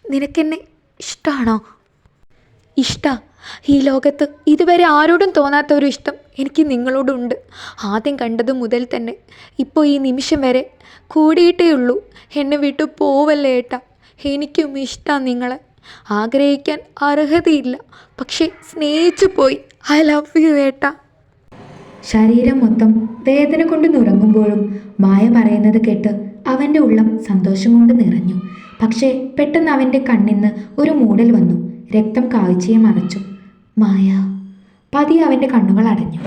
നിനക്കെന്നെ ഇഷ്ടമാണോ? ഇഷ്ട. ഈ ലോകത്ത് ഇതുവരെ ആരോടും തോന്നാത്ത ഒരു ഇഷ്ടം എനിക്ക് നിങ്ങളോടുണ്ട്. ആദ്യം കണ്ടത് മുതൽ തന്നെ ഇപ്പോൾ ഈ നിമിഷം വരെ കൂടിയിട്ടേയുള്ളൂ. എന്നെ വിട്ടു പോവല്ലേ ഏട്ടാ. എനിക്കും ഇഷ്ടമാണ് നിങ്ങളെ. ആഗ്രഹിക്കാൻ അർഹതയില്ല, പക്ഷേ സ്നേഹിച്ചു പോയി. ഐ ലവ് യു ഏട്ടാ. ശരീരം മൊത്തം വേദന കൊണ്ട് നുറങ്ങുമ്പോഴും മായ പറയുന്നത് കേട്ട് അവൻ്റെ ഉള്ളം സന്തോഷം കൊണ്ട് നിറഞ്ഞു. പക്ഷേ പെട്ടെന്ന് അവൻ്റെ കണ്ണിന്ന് ഒരു മൂടൽ വന്നു. രക്തം കാഴ്ചയെ മറച്ചു. മായ. പതിയെ അവൻ്റെ കണ്ണുകൾ അടഞ്ഞു.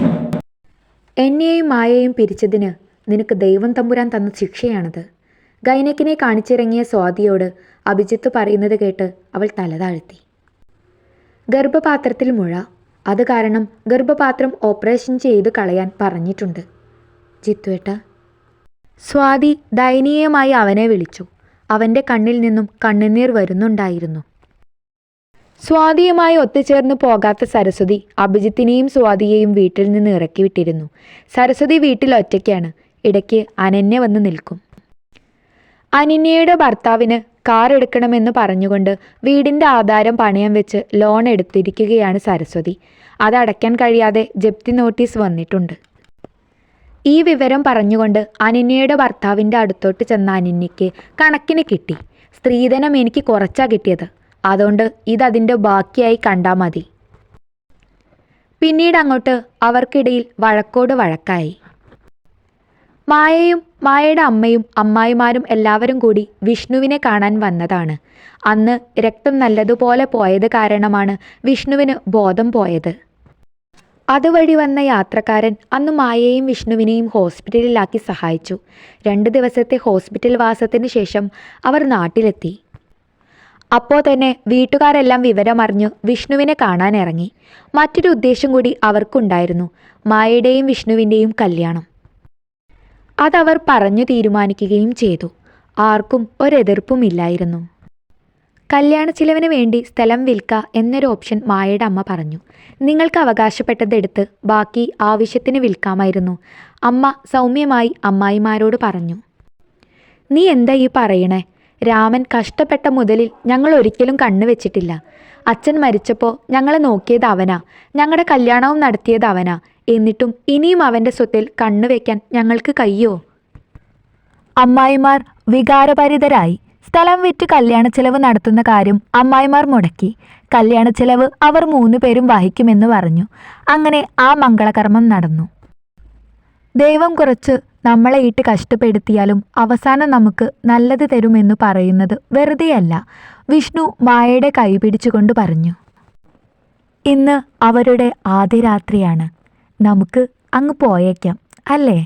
എന്നെയും മായയെയും പിരിച്ചതിന് നിനക്ക് ദൈവം തമ്പുരാൻ തന്ന ശിക്ഷയാണത്. ഗൈനക്കിനെ കാണിച്ചിറങ്ങിയ സ്വാതിയോട് അഭിജിത്ത് പറയുന്നത് കേട്ട് അവൾ തലതാഴ്ത്തി. ഗർഭപാത്രത്തിൽ മുഴ. അത് കാരണം ഗർഭപാത്രം ഓപ്പറേഷൻ ചെയ്ത് കളയാൻ പറഞ്ഞിട്ടുണ്ട് ജിത്തുവേട്ട. സ്വാതി ദയനീയമായി അവനെ വിളിച്ചു. അവൻ്റെ കണ്ണിൽ നിന്നും കണ്ണുനീർ വരുന്നുണ്ടായിരുന്നു. സ്വാതിയുമായി ഒത്തുചേർന്ന് പോകാത്ത സരസ്വതി അഭിജിത്തിനെയും സ്വാതിയെയും വീട്ടിൽ നിന്ന് ഇറക്കി വിട്ടിരുന്നു. സരസ്വതി വീട്ടിൽ ഒറ്റയ്ക്കാണ്. ഇടയ്ക്ക് അനന്യ വന്ന് നിൽക്കും. അനന്യയുടെ ഭർത്താവിന് കാർ എടുക്കണമെന്ന് പറഞ്ഞുകൊണ്ട് വീടിൻ്റെ ആധാരം പണയം വെച്ച് ലോൺ എടുത്തിരിക്കുകയാണ് സരസ്വതി. അത് അടയ്ക്കാൻ കഴിയാതെ ജപ്തി നോട്ടീസ് വന്നിട്ടുണ്ട്. ഈ വിവരം പറഞ്ഞുകൊണ്ട് അനന്യയുടെ ഭർത്താവിൻ്റെ അടുത്തോട്ട് ചെന്ന അനന്യയ്ക്ക് കണക്കിന് കിട്ടി. സ്ത്രീധനം എനിക്ക് കുറച്ചാ കിട്ടിയത്, അതുകൊണ്ട് ഇതതിൻ്റെ ബാക്കിയായി കണ്ടാൽ മതി. പിന്നീട് അങ്ങോട്ട് അവർക്കിടയിൽ വഴക്കോട് വഴക്കായി. മായയും മായയുടെ അമ്മയും അമ്മായിമാരും എല്ലാവരും കൂടി വിഷ്ണുവിനെ കാണാൻ വന്നതാണ്. അന്ന് രക്തം നല്ലതുപോലെ പോയത് കാരണമാണ് വിഷ്ണുവിന് ബോധം പോയത്. അതുവഴി വന്ന യാത്രക്കാരൻ അന്ന് മായയെയും വിഷ്ണുവിനെയും ഹോസ്പിറ്റലിലാക്കി സഹായിച്ചു. 2 ദിവസത്തെ ഹോസ്പിറ്റൽ വാസത്തിന് ശേഷം അവർ നാട്ടിലെത്തി. അപ്പോൾ തന്നെ വീട്ടുകാരെല്ലാം വിവരമറിഞ്ഞ് വിഷ്ണുവിനെ കാണാനിറങ്ങി. മറ്റൊരു ഉദ്ദേശം കൂടി അവർക്കുണ്ടായിരുന്നു, മായയുടെയും വിഷ്ണുവിൻ്റെയും കല്യാണം. അതവർ പറഞ്ഞു തീരുമാനിക്കുകയും ചെയ്തു. ആർക്കും ഒരെതിർപ്പുമില്ലായിരുന്നു. കല്യാണ ചിലവിന് വേണ്ടി സ്ഥലം വിൽക്ക എന്നൊരു ഓപ്ഷൻ മായയുടെ അമ്മ പറഞ്ഞു. നിങ്ങൾക്ക് അവകാശപ്പെട്ടതെടുത്ത് ബാക്കി ആവശ്യത്തിന് വിൽക്കാമായിരുന്നു. അമ്മ സൗമ്യമായി അമ്മായിമാരോട് പറഞ്ഞു. നീ എന്താ ഈ പറയണേ? രാമൻ കഷ്ടപ്പെട്ട മുതലിൽ ഞങ്ങൾ ഒരിക്കലും കണ്ണുവെച്ചിട്ടില്ല. അച്ഛൻ മരിച്ചപ്പോൾ ഞങ്ങളെ നോക്കിയത് അവനാ, ഞങ്ങളുടെ കല്യാണവും നടത്തിയത് അവനാ. എന്നിട്ടും ഇനിയും അവൻ്റെ സ്വത്തിൽ കണ്ണുവെക്കാൻ ഞങ്ങൾക്ക് കഴിയോ? അമ്മായിമാർ വികാരഭരിതരായി. സ്ഥലം വിറ്റ് കല്യാണ ചെലവ് നടത്തുന്ന കാര്യം അമ്മായിമാർ മുടക്കി. കല്യാണ ചെലവ് അവർ 3 പേരും വഹിക്കുമെന്ന് പറഞ്ഞു. അങ്ങനെ ആ മംഗളകർമ്മം നടന്നു. ദൈവം കുറച്ച് നമ്മളെ ഇട്ട് കഷ്ടപ്പെടുത്തിയാലും അവസാനം നമുക്ക് നല്ലത് തരുമെന്ന് പറയുന്നത് വെറുതെയല്ല. വിഷ്ണു മായയുടെ കൈ പിടിച്ചുകൊണ്ട് പറഞ്ഞു. ഇന്ന് അവരുടെ ആദ്യ രാത്രിയാണ്. നമുക്ക് അങ്ങ് പോയേക്കാം അല്ലേ?